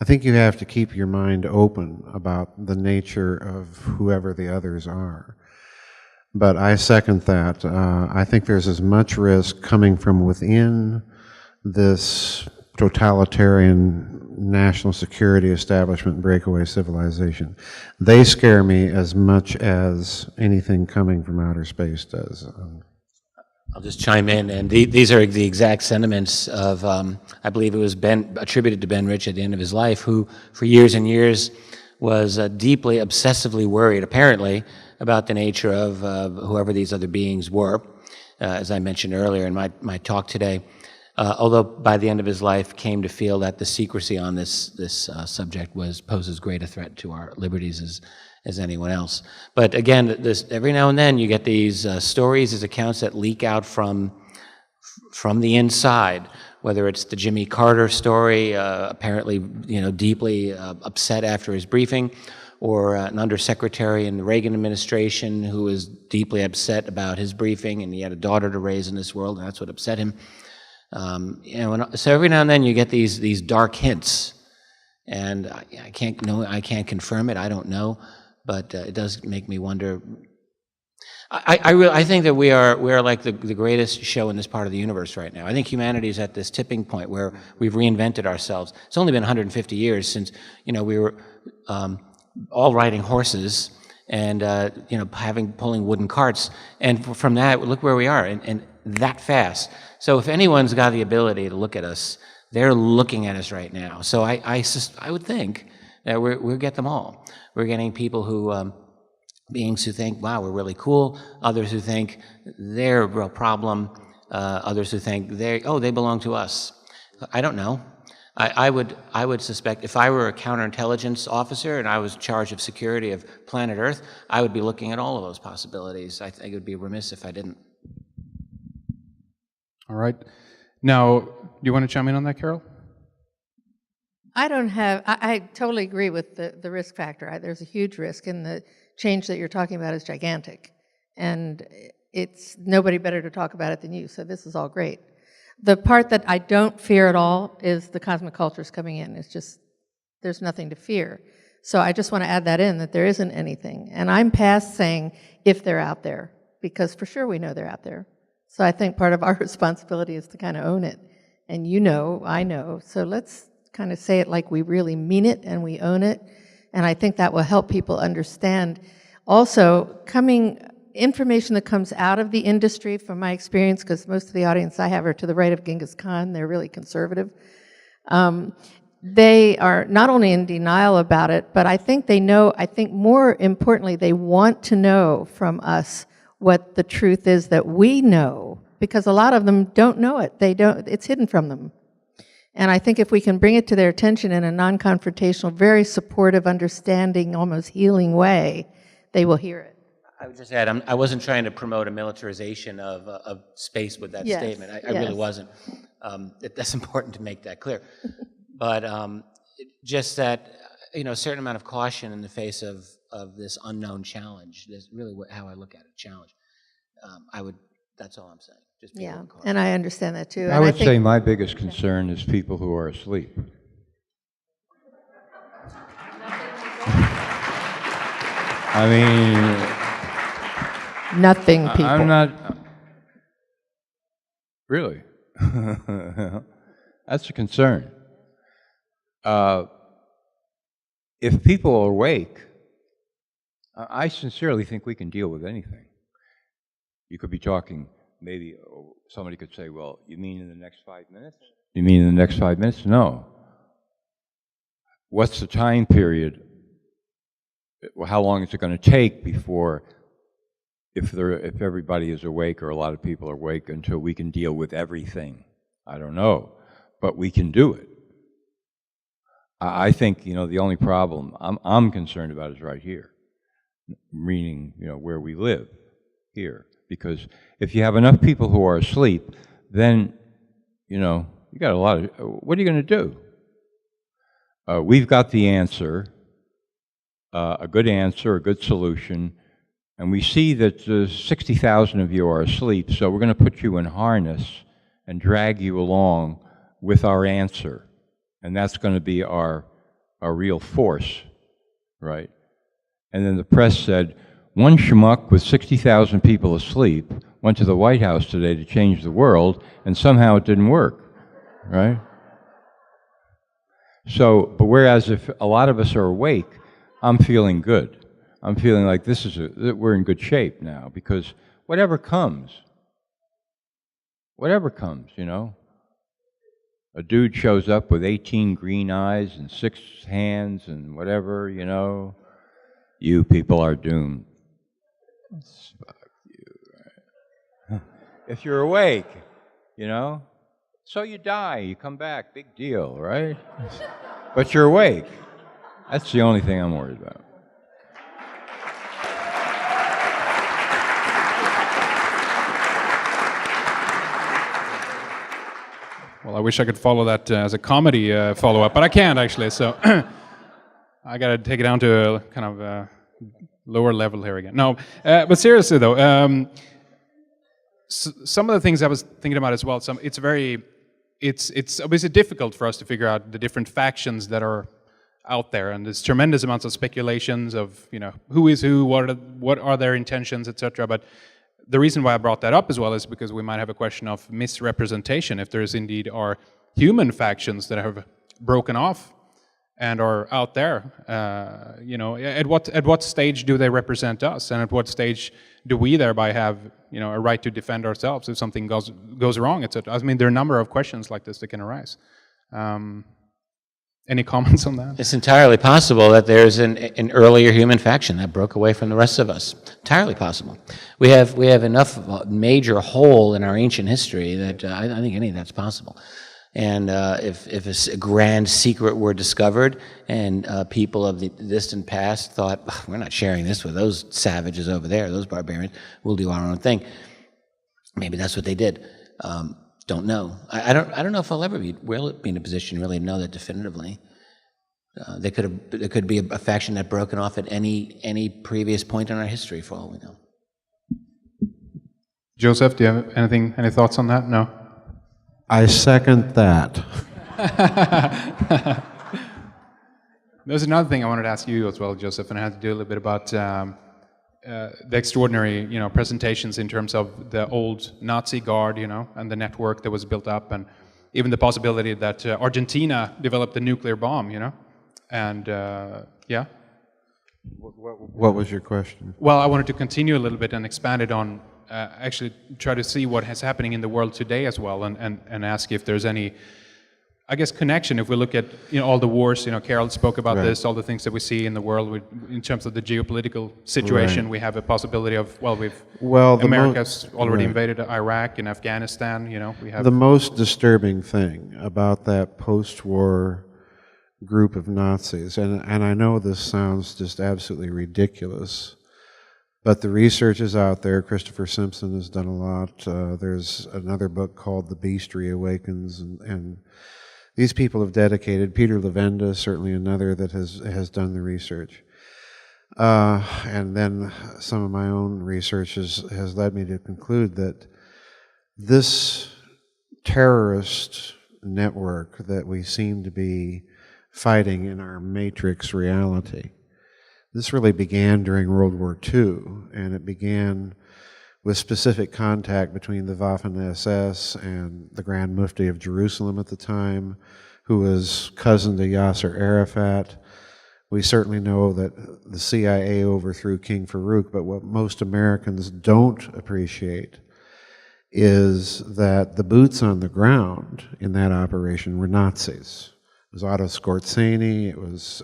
I think you have to keep your mind open about the nature of whoever the others are. But I second that. I think there's as much risk coming from within this totalitarian national security establishment breakaway civilization. They scare me as much as anything coming from outer space does. I'll just chime in, and these are the exact sentiments of, I believe it was attributed to Ben Rich at the end of his life, who for years and years was deeply, obsessively worried, apparently, about the nature of whoever these other beings were, as I mentioned earlier in my talk today. Although by the end of his life came to feel that the secrecy on this subject poses greater threat to our liberties as anyone else. But again, every now and then you get these stories, these accounts that leak out from the inside, whether it's the Jimmy Carter story, apparently deeply upset after his briefing, or an undersecretary in the Reagan administration who was deeply upset about his briefing, and he had a daughter to raise in this world, and that's what upset him. So every now and then you get these dark hints, and I can't confirm it. I don't know, but it does make me wonder. I think that we are like the greatest show in this part of the universe right now. I think humanity is at this tipping point where we've reinvented ourselves. It's only been 150 years since we were all riding horses and pulling wooden carts. And from that, look where we are, and that fast. So if anyone's got the ability to look at us, they're looking at us right now. So I would think that we'll get them all. We're getting people who, beings who think, wow, we're really cool. Others who think they're a real problem. Others who think they belong to us. I don't know. I would suspect if I were a counterintelligence officer and I was in charge of security of planet Earth, I would be looking at all of those possibilities. I think it would be remiss if I didn't. All right. Now, do you want to chime in on that, Carol? I totally agree with the risk factor. There's a huge risk, and the change that you're talking about is gigantic. And it's nobody better to talk about it than you, so this is all great. The part that I don't fear at all is the cosmic cultures coming in. It's just, there's nothing to fear. So I just want to add that in, that there isn't anything. And I'm past saying if they're out there, because for sure we know they're out there. So I think part of our responsibility is to kind of own it. And you know, I know, so let's kind of say it like we really mean it and we own it. And I think that will help people understand. Also, information that comes out of the industry, from my experience, because most of the audience I have are to the right of Genghis Khan, they're really conservative. They are not only in denial about it, but I think they know, I think more importantly, they want to know from us what the truth is that we know, because a lot of them don't know it. It's hidden from them. And I think if we can bring it to their attention in a non-confrontational, very supportive, understanding, almost healing way, they will hear it. I would just add, I wasn't trying to promote a militarization of space with that statement. I really wasn't. That's important to make that clear. But just that, a certain amount of caution in the face of this unknown challenge. That's really how I look at it, challenge. That's all I'm saying. Just be and I understand that too. I would say my biggest concern is people who are asleep. I mean, nothing, people. I'm not really. That's a concern. If people are awake, I sincerely think we can deal with anything. You could be talking, maybe somebody could say, well, you mean in the next 5 minutes? You mean in the next 5 minutes? No. What's the time period? How long is it going to take before, if everybody is awake or a lot of people are awake, until we can deal with everything? I don't know, but we can do it. I think, the only problem I'm concerned about is right here, meaning, where we live here. Because if you have enough people who are asleep, then, you got a lot of, what are you going to do? We've got the answer, a good solution, and we see that 60,000 of you are asleep, so we're going to put you in harness and drag you along with our answer. And that's going to be our real force, right? And then the press said, one schmuck with 60,000 people asleep went to the White House today to change the world, and somehow it didn't work, right? So, but whereas if a lot of us are awake, I'm feeling good. I'm feeling like we're in good shape now, because whatever comes, a dude shows up with 18 green eyes and 6 hands and whatever, you people are doomed. Fuck you, right? If you're awake, so you die, you come back, big deal, right? But you're awake. That's the only thing I'm worried about. Well, I wish I could follow that as a comedy follow-up, but I can't actually, so I got to take it down to a kind of lower level here again. No, but seriously though, some of the things I was thinking about as well, it's obviously difficult for us to figure out the different factions that are out there, and there's tremendous amounts of speculations of, who is who, what are their intentions, etc. But the reason why I brought that up as well is because we might have a question of misrepresentation, if there is indeed are human factions that have broken off and are out there. At what stage do they represent us, and at what stage do we thereby have a right to defend ourselves if something goes wrong, etc. I mean, there are a number of questions like this that can arise. Any comments on that? It's entirely possible that there's an earlier human faction that broke away from the rest of us. Entirely possible. We have enough of a major hole in our ancient history that I think any of that's possible. And if a grand secret were discovered and people of the distant past thought, we're not sharing this with those savages over there, those barbarians, we'll do our own thing. Maybe that's what they did. Don't know. I don't know if I'll ever be in a position to really know that definitively. There could be a faction that broken off at any previous point in our history, for all we know. Joseph, do you have any thoughts on that? No. I second that. There's another thing I wanted to ask you as well, Joseph, and I had to do a little bit about the extraordinary, presentations in terms of the old Nazi guard, and the network that was built up, and even the possibility that Argentina developed a nuclear bomb, and yeah. What was your question? Well, I wanted to continue a little bit and expand it on actually try to see what is happening in the world today as well, and ask if there's any, I guess, connection. If we look at all the wars, Carol spoke about Right. this, all the things that we see in the world in terms of the geopolitical situation. Right. We have a possibility of the America's already right. invaded Iraq and Afghanistan. We have The most disturbing thing about that post-war group of Nazis, and I know this sounds just absolutely ridiculous, but the research is out there. Christopher Simpson has done a lot. There's another book called The Beast Reawakens, and these people have dedicated. Peter Levenda, certainly another that has done the research. And then some of my own research has led me to conclude that this terrorist network that we seem to be fighting in our matrix reality, this really began during World War II, and it began with specific contact between the Waffen-SS and the Grand Mufti of Jerusalem at the time, who was cousin to Yasser Arafat. We certainly know that the CIA overthrew King Farouk, but what most Americans don't appreciate is that the boots on the ground in that operation were Nazis. It was Otto Skorzeny, it was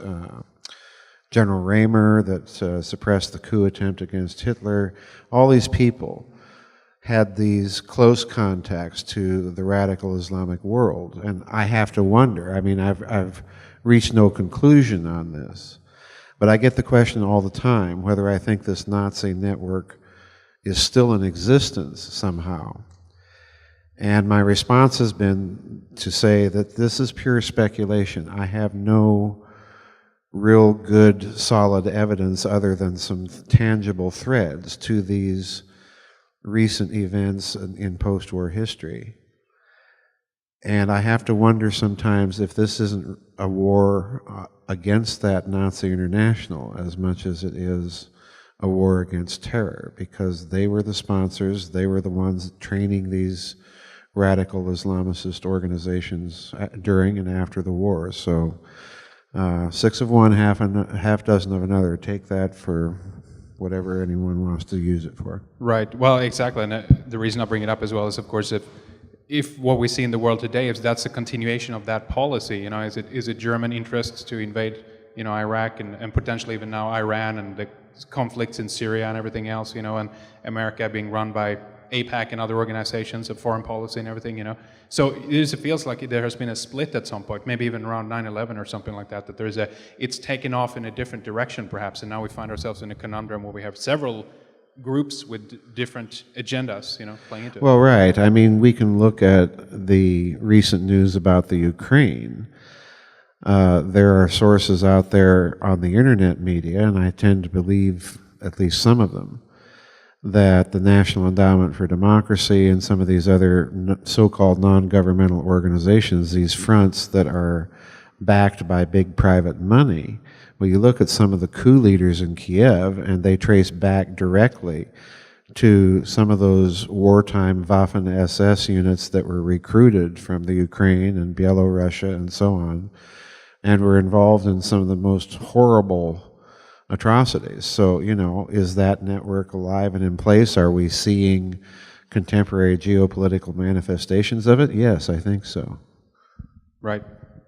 General Raymer that suppressed the coup attempt against Hitler. All these people had these close contacts to the radical Islamic world, and I have to wonder. I mean, I've reached no conclusion on this, but I get the question all the time whether I think this Nazi network is still in existence somehow. And my response has been to say that this is pure speculation. I have no real good, solid evidence other than some tangible threads to these recent events in post-war history. And I have to wonder sometimes if this isn't a war against that Nazi international as much as it is a war against terror, because they were the sponsors, they were the ones training these radical Islamicist organizations during and after the war. So 6 of one, half dozen of another. Take that for whatever anyone wants to use it for. Right. Well, exactly. And the reason I bring it up as well is, of course, if what we see in the world today, if that's a continuation of that policy, is it German interests to invade, Iraq and potentially even now Iran and the conflicts in Syria and everything else, and America being run by APAC and other organizations of foreign policy and everything, So it feels like there has been a split at some point, maybe even around 9/11 or something like that, that it's taken off in a different direction perhaps, and now we find ourselves in a conundrum where we have several groups with different agendas, playing into it. Well, right. I mean, we can look at the recent news about the Ukraine. There are sources out there on the internet media, and I tend to believe at least some of them, that the National Endowment for Democracy and some of these other so-called non-governmental organizations, these fronts that are backed by big private money, well, you look at some of the coup leaders in Kiev, and they trace back directly to some of those wartime Waffen-SS units that were recruited from the Ukraine and Belarusia and so on, and were involved in some of the most horrible atrocities. So, is that network alive and in place? Are we seeing contemporary geopolitical manifestations of it? Yes, I think so. Right.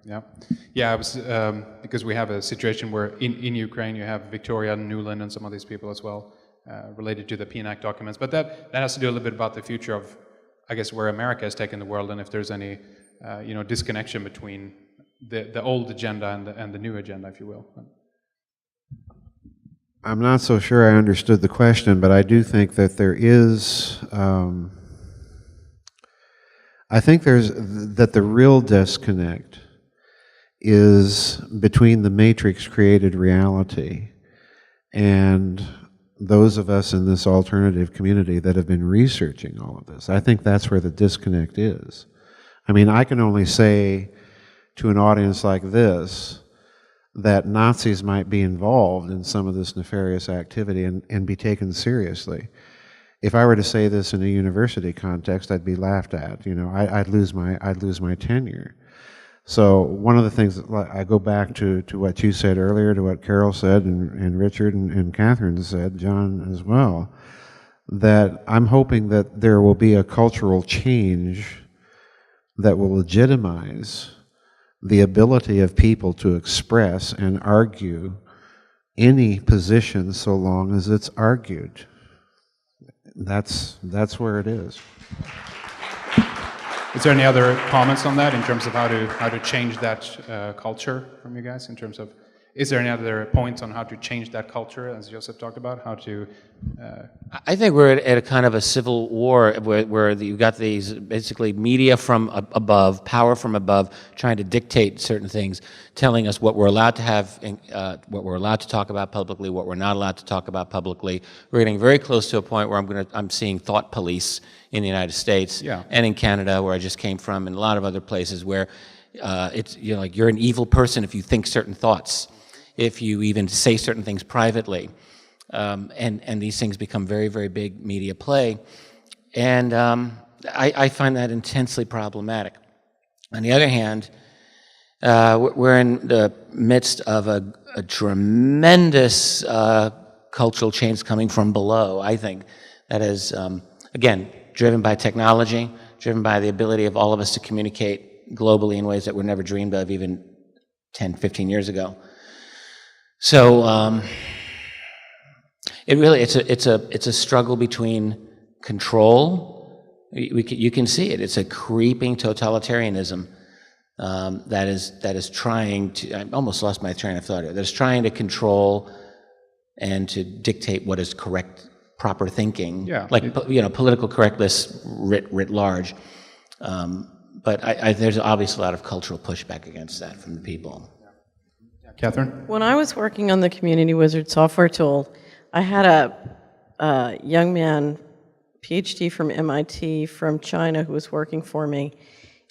Yeah. Yeah, I was, because we have a situation where in Ukraine you have Victoria Nuland and some of these people as well, related to the PNAC documents. But that has to do a little bit about the future of, I guess, where America has taken the world, and if there's any, disconnection between the old agenda and the new agenda, if you will. I'm not so sure I understood the question, but I do think that there is, I think that the real disconnect is between the matrix-created reality and those of us in this alternative community that have been researching all of this. I think that's where the disconnect is. I mean, I can only say to an audience like this that Nazis might be involved in some of this nefarious activity and be taken seriously. If I were to say this in a university context, I'd be laughed at. I'd lose my tenure. So one of the things, I go back to what you said earlier, to what Carol said, and Richard and Catherine said, John as well, that I'm hoping that there will be a cultural change that will legitimize the ability of people to express and argue any position so long as it's argued. That's where it is. Is there any other comments on that in terms of how to change that culture from you guys? In terms of, is there any other points on how to change that culture, as Joseph talked about? How to? I think we're at a kind of a civil war where you've got these basically media from above, power from above, trying to dictate certain things, telling us what we're allowed to have, what we're allowed to talk about publicly, what we're not allowed to talk about publicly. We're getting very close to a point where I'm seeing thought police in the United States and in Canada, where I just came from, and a lot of other places where it's like you're an evil person if you think certain thoughts, if you even say certain things privately. And these things become very, very big media play. And I find that intensely problematic. On the other hand, we're in the midst of a tremendous cultural change coming from below, I think, that is, again, driven by technology, driven by the ability of all of us to communicate globally in ways that were never dreamed of even 10, 15 years ago. So, it's a struggle between control. You can see it. It's a creeping totalitarianism that is trying to. I almost lost my train of thought here. That is trying to control and to dictate what is correct, proper thinking. Yeah. Like political correctness writ large. But there's obviously a lot of cultural pushback against that from the people. Catherine? When I was working on the Community Wizard software tool, I had a young man, PhD from MIT, from China, who was working for me,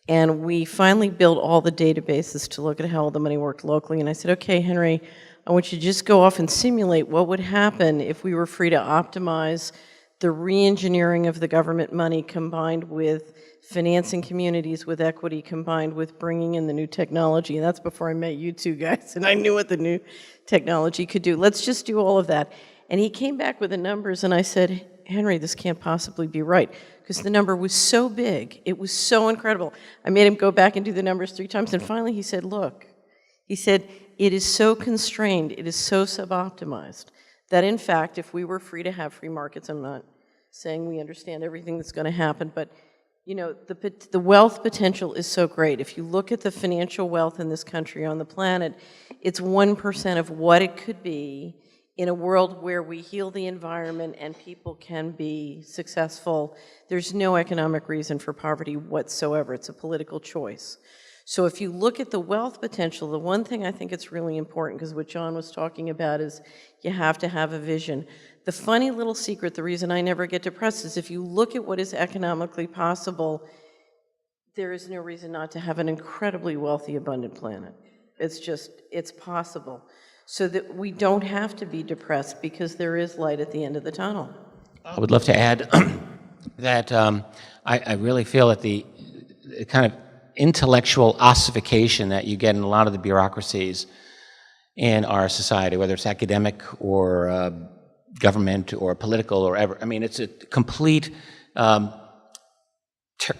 and we finally built all the databases to look at how all the money worked locally. And I said, okay, Henry, I want you to just go off and simulate what would happen if we were free to optimize the re-engineering of the government money combined with financing communities with equity, combined with bringing in the new technology. And that's before I met you two guys, and I knew what the new technology could do. Let's just do all of that. And he came back with the numbers, and I said, Henry, this can't possibly be right, because the number was so big. It was so incredible. I made him go back and do the numbers 3 times, and finally he said, look, he said, it is so constrained, it is so suboptimized, that in fact, if we were free to have free markets, I'm not saying we understand everything that's going to happen, but the wealth potential is so great. If you look at the financial wealth in this country, on the planet, it's 1% of what it could be in a world where we heal the environment and people can be successful. There's no economic reason for poverty whatsoever. It's a political choice. So if you look at the wealth potential, the one thing I think it's really important, because what John was talking about is you have to have a vision. The funny little secret, the reason I never get depressed, is if you look at what is economically possible, there is no reason not to have an incredibly wealthy, abundant planet. It's possible. So that we don't have to be depressed, because there is light at the end of the tunnel. I would love to add that I really feel that the kind of intellectual ossification that you get in a lot of the bureaucracies in our society, whether it's academic or government or political or ever. I mean, it's a complete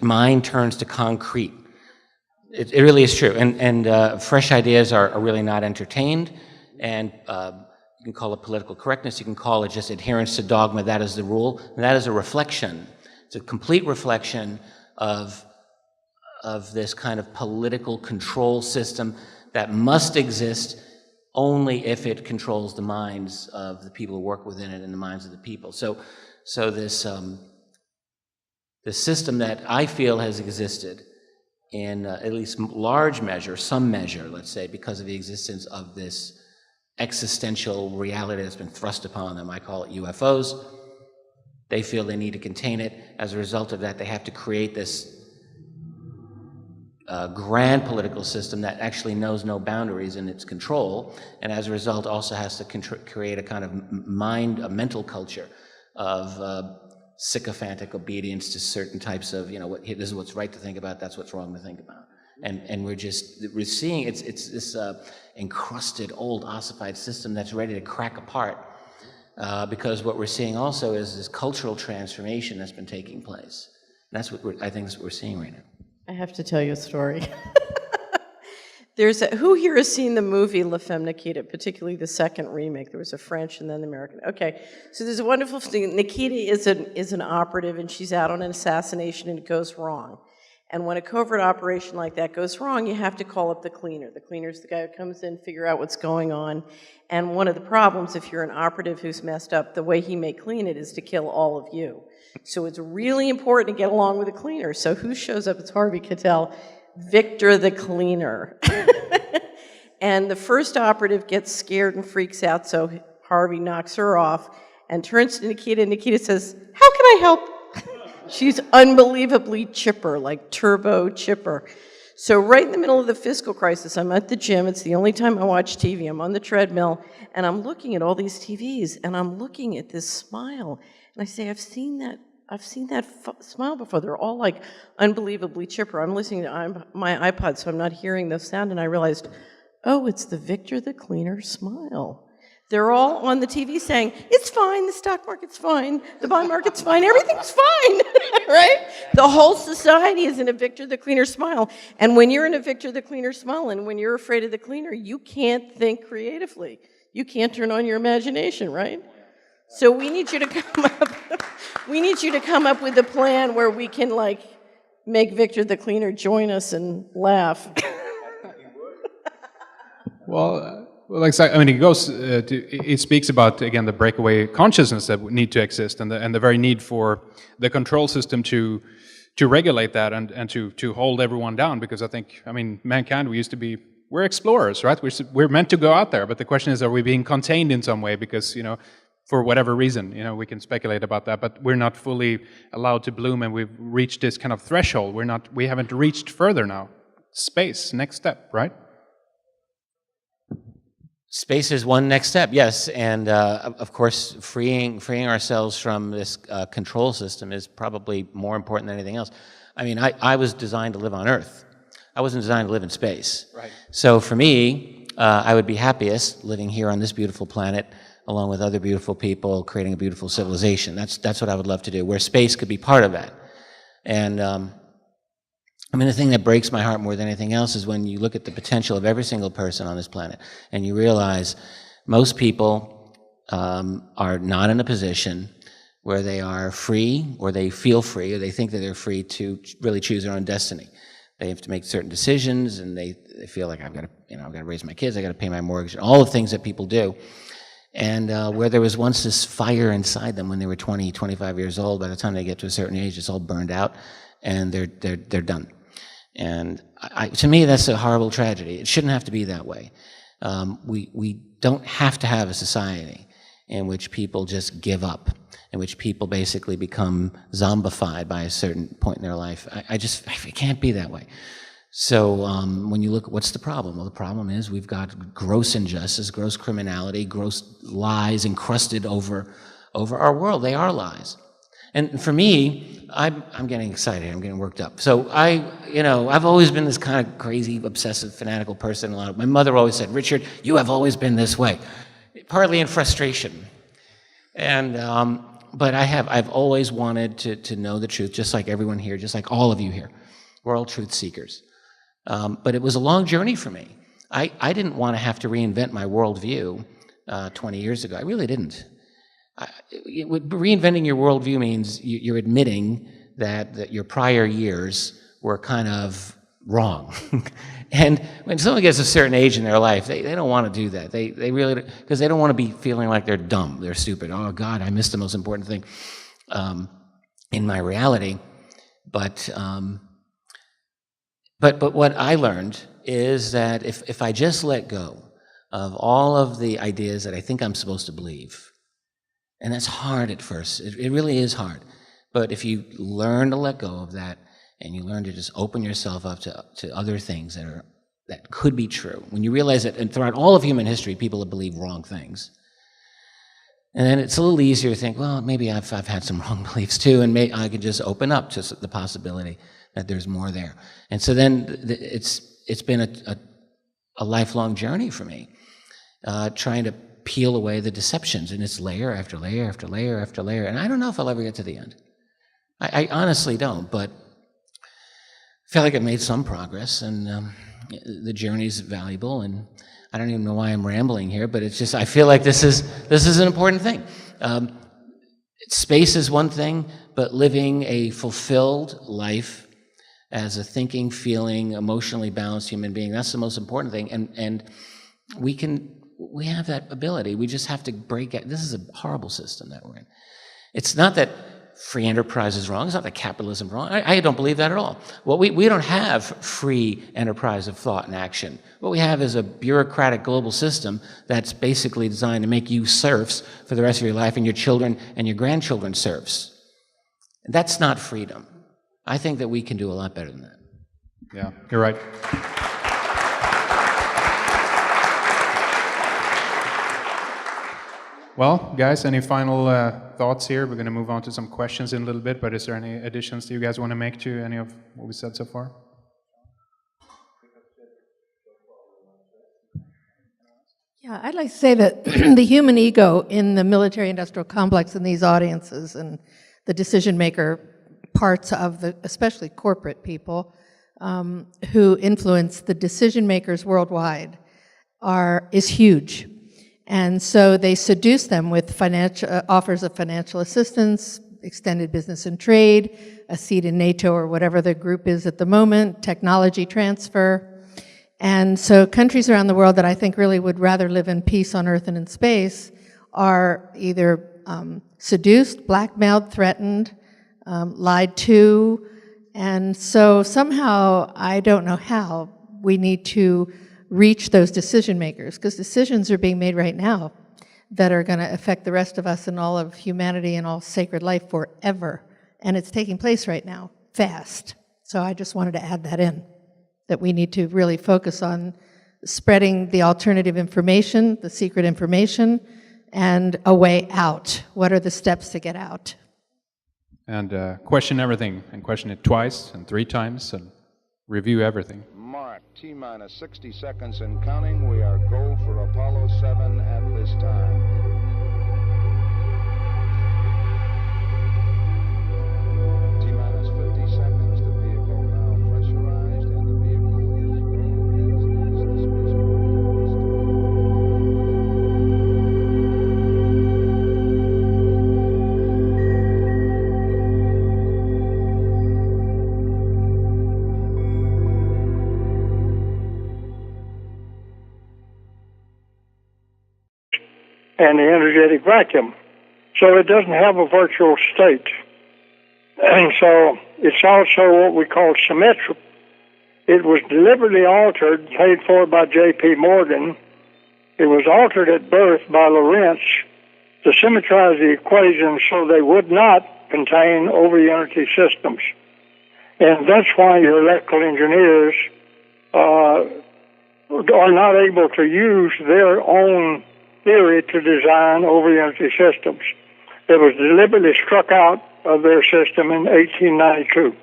mind turns to concrete. It really is true. And fresh ideas are really not entertained. And you can call it political correctness. You can call it just adherence to dogma. That is the rule. And that is a reflection. It's a complete reflection of this kind of political control system that must exist only if it controls the minds of the people who work within it and the minds of the people. So this system that I feel has existed in at least large measure, some measure, let's say, because of the existence of this existential reality that's been thrust upon them. I call it UFOs. They feel they need to contain it. As a result of that, they have to create this grand political system that actually knows no boundaries in its control, and as a result also has to create a kind of a mental culture of sycophantic obedience to certain types of, this is what's right to think about, that's what's wrong to think about. And we're seeing it's this encrusted, old, ossified system that's ready to crack apart, because what we're seeing also is this cultural transformation that's been taking place. And that's what I think is what we're seeing right now. I have to tell you a story. Who here has seen the movie La Femme Nikita, particularly the second remake? There was a French and then the American. Okay, so there's a wonderful thing. Nikita is an operative, and she's out on an assassination, and it goes wrong. And when a covert operation like that goes wrong, you have to call up the cleaner. The cleaner's the guy who comes in, figure out what's going on. And one of the problems, if you're an operative who's messed up, the way he may clean it is to kill all of you. So it's really important to get along with the cleaner. So who shows up? It's Harvey Keitel, Victor the cleaner. And the first operative gets scared and freaks out, so Harvey knocks her off and turns to Nikita, and Nikita says, "How can I help?" She's unbelievably chipper, like turbo chipper. So right in the middle of the fiscal crisis, I'm at the gym. It's the only time I watch TV. I'm on the treadmill, and I'm looking at all these TVs, and I'm looking at this smile. And I say, I've seen that smile before. They're all like unbelievably chipper. I'm listening to my iPod, so I'm not hearing the sound, and I realized, oh, it's the Victor the Cleaner smile. They're all on the TV saying, it's fine, the stock market's fine, the bond market's fine, everything's fine, right? The whole society is in a Victor the Cleaner smile. And when you're in a Victor the Cleaner smile, and when you're afraid of the cleaner, you can't think creatively. You can't turn on your imagination, right? So we need you to come up with a plan where we can, like, make Victor the Cleaner join us and laugh. Well, I mean, it speaks about, again, the breakaway consciousness that would need to exist, and the very need for the control system to regulate that and to hold everyone down. Because I think, I mean, mankind, we're explorers, right? We're meant to go out there, but the question is, are we being contained in some way? Because, for whatever reason, we can speculate about that, but we're not fully allowed to bloom, and we've reached this kind of threshold. We haven't reached further now. Space, next step, right? Space is one next step, yes, and of course, freeing ourselves from this control system is probably more important than anything else. I mean, I was designed to live on Earth. I wasn't designed to live in space. Right. So for me, I would be happiest living here on this beautiful planet, along with other beautiful people, creating a beautiful civilization. That's what I would love to do, where space could be part of that. And I mean, the thing that breaks my heart more than anything else is when you look at the potential of every single person on this planet, and you realize most people are not in a position where they are free, or they feel free, or they think that they're free to really choose their own destiny. They have to make certain decisions, and they feel like I've got to raise my kids, I've got to pay my mortgage, and all the things that people do. And where there was once this fire inside them when they were 20, 25 years old, by the time they get to a certain age, it's all burned out, and they're done. And to me, that's a horrible tragedy. It shouldn't have to be that way. We don't have to have a society in which people just give up, in which people basically become zombified by a certain point in their life. It can't be that way. So when you look at what's the problem? Well, the problem is we've got gross injustice, gross criminality, gross lies encrusted over our world. They are lies. And for me, I'm getting excited. I'm getting worked up. So I've always been this kind of crazy, obsessive, fanatical person. My mother always said, "Richard, you have always been this way," partly in frustration. And but I've always wanted to know the truth, just like everyone here, just like all of you here. We're all truth seekers. But it was a long journey for me. I didn't want to have to reinvent my worldview 20 years ago. I really didn't. Reinventing your worldview means you're admitting that your prior years were kind of wrong. And when someone gets a certain age in their life, they don't want to do that. They really, because they don't want to be feeling like they're dumb, they're stupid. Oh God, I missed the most important thing in my reality. But what I learned is that if I just let go of all of the ideas that I think I'm supposed to believe, and that's hard at first, it really is hard. But if you learn to let go of that, and you learn to just open yourself up to other things that could be true, when you realize that, and throughout all of human history, people have believed wrong things, and then it's a little easier to think, well, maybe I've had some wrong beliefs too, and maybe I could just open up to the possibility that there's more there. And so then it's been a lifelong journey for me, trying to peel away the deceptions, and it's layer after layer after layer after layer, and I don't know if I'll ever get to the end. I honestly don't, but I feel like I've made some progress, and the journey's valuable, and I don't even know why I'm rambling here, but it's just, I feel like this is an important thing. Space is one thing, but living a fulfilled life as a thinking, feeling, emotionally balanced human being, that's the most important thing, and we have that ability. We just have to break it. This is a horrible system that we're in. It's not that free enterprise is wrong. It's not that capitalism is wrong. I don't believe that at all. We don't have free enterprise of thought and action. What we have is a bureaucratic global system that's basically designed to make you serfs for the rest of your life, and your children and your grandchildren serfs. That's not freedom. I think that we can do a lot better than that. Yeah, you're right. Well, guys, any final thoughts here? We're going to move on to some questions in a little bit, but is there any additions that you guys want to make to any of what we said so far? Yeah, I'd like to say that the human ego in the military-industrial complex in these audiences and the decision-maker parts of the, especially corporate people, who influence the decision-makers worldwide is huge. And so they seduce them with offers of financial assistance, extended business and trade, a seat in NATO or whatever the group is at the moment, technology transfer. And so countries around the world that I think really would rather live in peace on Earth and in space are either seduced, blackmailed, threatened, lied to. And so somehow, I don't know how, we need to reach those decision makers, because decisions are being made right now that are going to affect the rest of us and all of humanity and all sacred life forever. And it's taking place right now, fast. So I just wanted to add that in, that we need to really focus on spreading the alternative information, the secret information, and a way out. What are the steps to get out? And question everything, and question it twice and 3 times, and review everything. Mark, T-minus 60 seconds and counting. We are go for Apollo 7 at this time. T-minus 50 seconds. The vehicle now pressurized, and the vehicle is go as is the and the energetic vacuum. So it doesn't have a virtual state. And so it's also what we call symmetric. It was deliberately altered, paid for by J.P. Morgan. It was altered at birth by Lorentz to symmetrize the equations so they would not contain over-unity systems. And that's why your electrical engineers are not able to use their own theory to design over-unity systems. It was deliberately struck out of their system in 1892.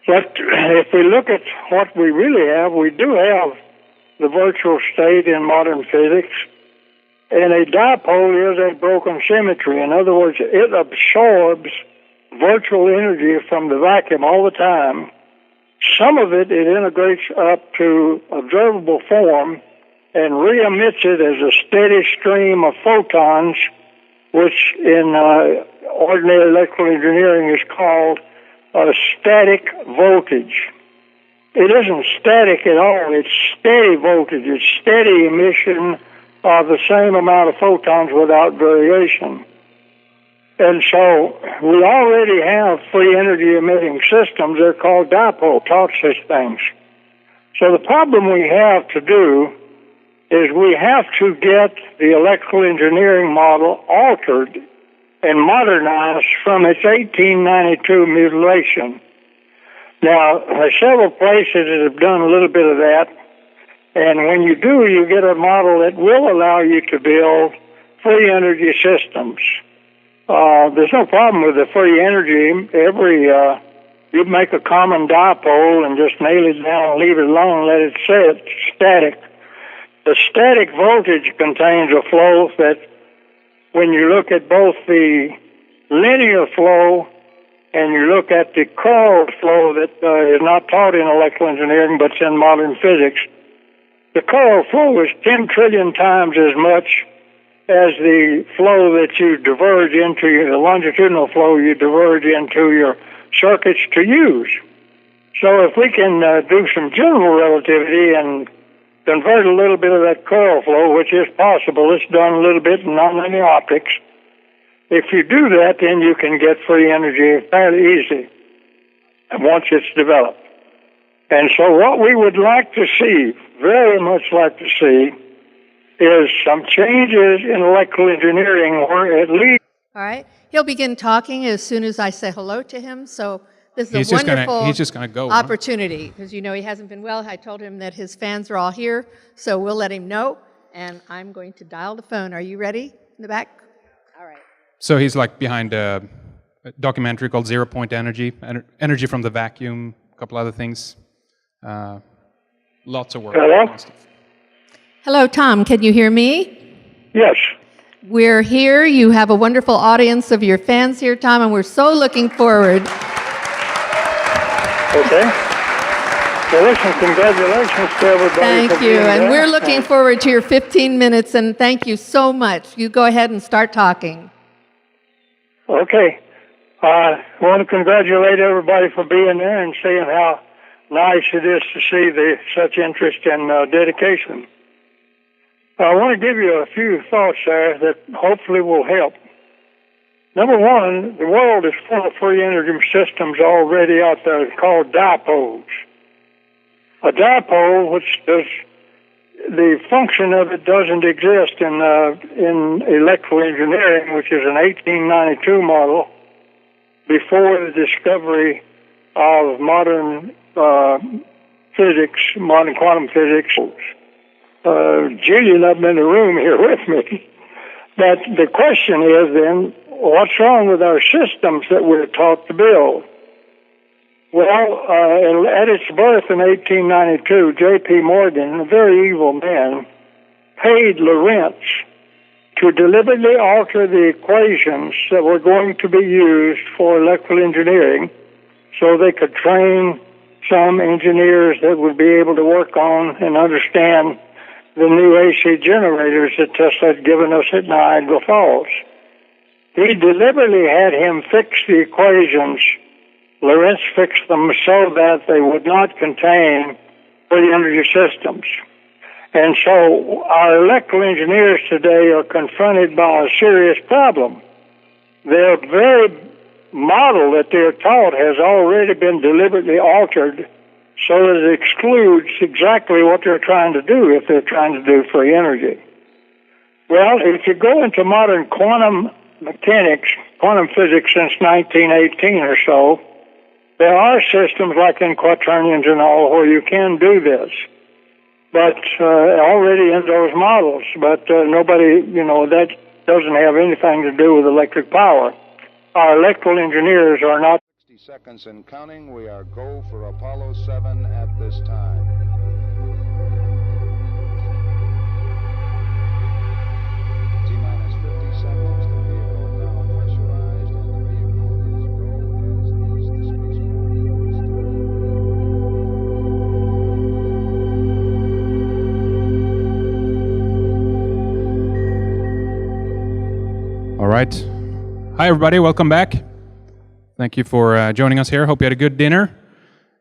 But if we look at what we really have, we do have the virtual state in modern physics, and a dipole is a broken symmetry. In other words, it absorbs virtual energy from the vacuum all the time. Some of it integrates up to observable form and re-emits it as a steady stream of photons, which in ordinary electrical engineering is called a static voltage. It isn't static at all. It's steady voltage. It's steady emission of the same amount of photons without variation. And so we already have free energy emitting systems. They're called dipole, taught such things. So the problem we have to do is we have to get the electrical engineering model altered and modernized from its 1892 mutilation. Now, there are several places that have done a little bit of that, and when you do, you get a model that will allow you to build free energy systems. There's no problem with the free energy. You make a common dipole and just nail it down and leave it alone, let it sit static. The static voltage contains a flow that, when you look at both the linear flow and you look at the curved flow that is not taught in electrical engineering but it's in modern physics, the curved flow is 10 trillion times as much as the flow that you diverge into, the longitudinal flow you diverge into your circuits to use. So if we can do some general relativity and convert a little bit of that curl flow, which is possible, it's done a little bit in nonlinear optics. If you do that, then you can get free energy fairly easy once it's developed. And so what we would like to see, very much like to see, is some changes in electrical engineering where at least... All right. He'll begin talking as soon as I say hello to him. So this is He's a just wonderful he's just gonna go, huh? opportunity because, you know, he hasn't been well. I told him that his fans are all here, so we'll let him know. And I'm going to dial the phone. Are you ready in the back? All right. So he's like behind a documentary called Zero Point Energy, Energy from the Vacuum, a couple other things. Lots of work. Hello? Hello, Tom. Can you hear me? Yes. We're here. You have a wonderful audience of your fans here, Tom, and we're so looking forward. Okay. Well, listen, congratulations to everybody. Thank for you. being And there. we're looking forward to your 15 minutes, and thank you so much. You go ahead and start talking. Okay. I want to congratulate everybody for being there and seeing how nice it is to see such interest and dedication. I want to give you a few thoughts there that hopefully will help. Number one, the world is full of free energy systems already out there called dipoles. A dipole, which does the function of it doesn't exist in electrical engineering, which is an 1892 model before the discovery of modern physics, modern quantum physics. Julie and I've been in the room here with me. But the question is then, what's wrong with our systems that we're taught to build? Well, at its birth in 1892, J.P. Morgan, a very evil man, paid Lorentz to deliberately alter the equations that were going to be used for electrical engineering so they could train some engineers that would be able to work on and understand the new AC generators that Tesla had given us at Niagara Falls. He deliberately had him fix the equations. Lorentz fixed them so that they would not contain free energy systems. And so our electrical engineers today are confronted by a serious problem. Their very model that they're taught has already been deliberately altered so that it excludes exactly what they're trying to do if they're trying to do free energy. Well, if you go into modern quantum mechanics, quantum physics since 1918 or so, there are systems like in quaternions and all where you can do this, but already in those models. But nobody, that doesn't have anything to do with electric power. our electrical engineers are not. 60 seconds and counting. We are go for Apollo 7 at this time. T-minus 50 seconds. The vehicle now pressurized, and the vehicle is go as is the spacecraft. All right. Hi, everybody. Welcome back. Thank you for joining us here. Hope you had a good dinner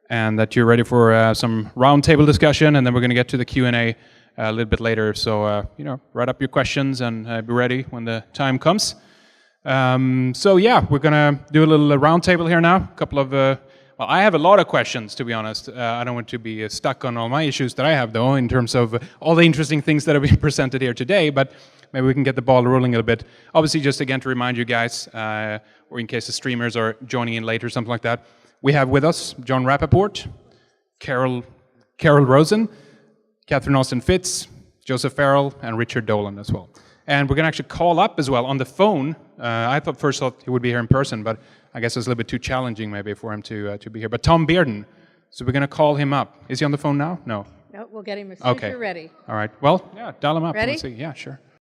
and that you're ready for some roundtable discussion, and then we're going to get to the Q&A a little bit later. So, write up your questions and be ready when the time comes. So, yeah, we're going to do a little roundtable here now. A couple of, I have a lot of questions, to be honest. I don't want to be stuck on all my issues that I have, though, in terms of all the interesting things that have been presented here today, but maybe we can get the ball rolling a little bit. Obviously, just again to remind you guys, or in case the streamers are joining in late or something like that, we have with us John Rappaport, Carol Rosen, Catherine Austin Fitz, Joseph Farrell, and Richard Dolan as well. And we're going to actually call up as well on the phone. I thought he would be here in person, but I guess it's a little bit too challenging maybe for him to be here. But Tom Bearden, so we're going to call him up. Is he on the phone now? No. No, we'll get him as soon as you're ready. All right. Well, yeah, dial him up. Ready? Let's see. Yeah, sure.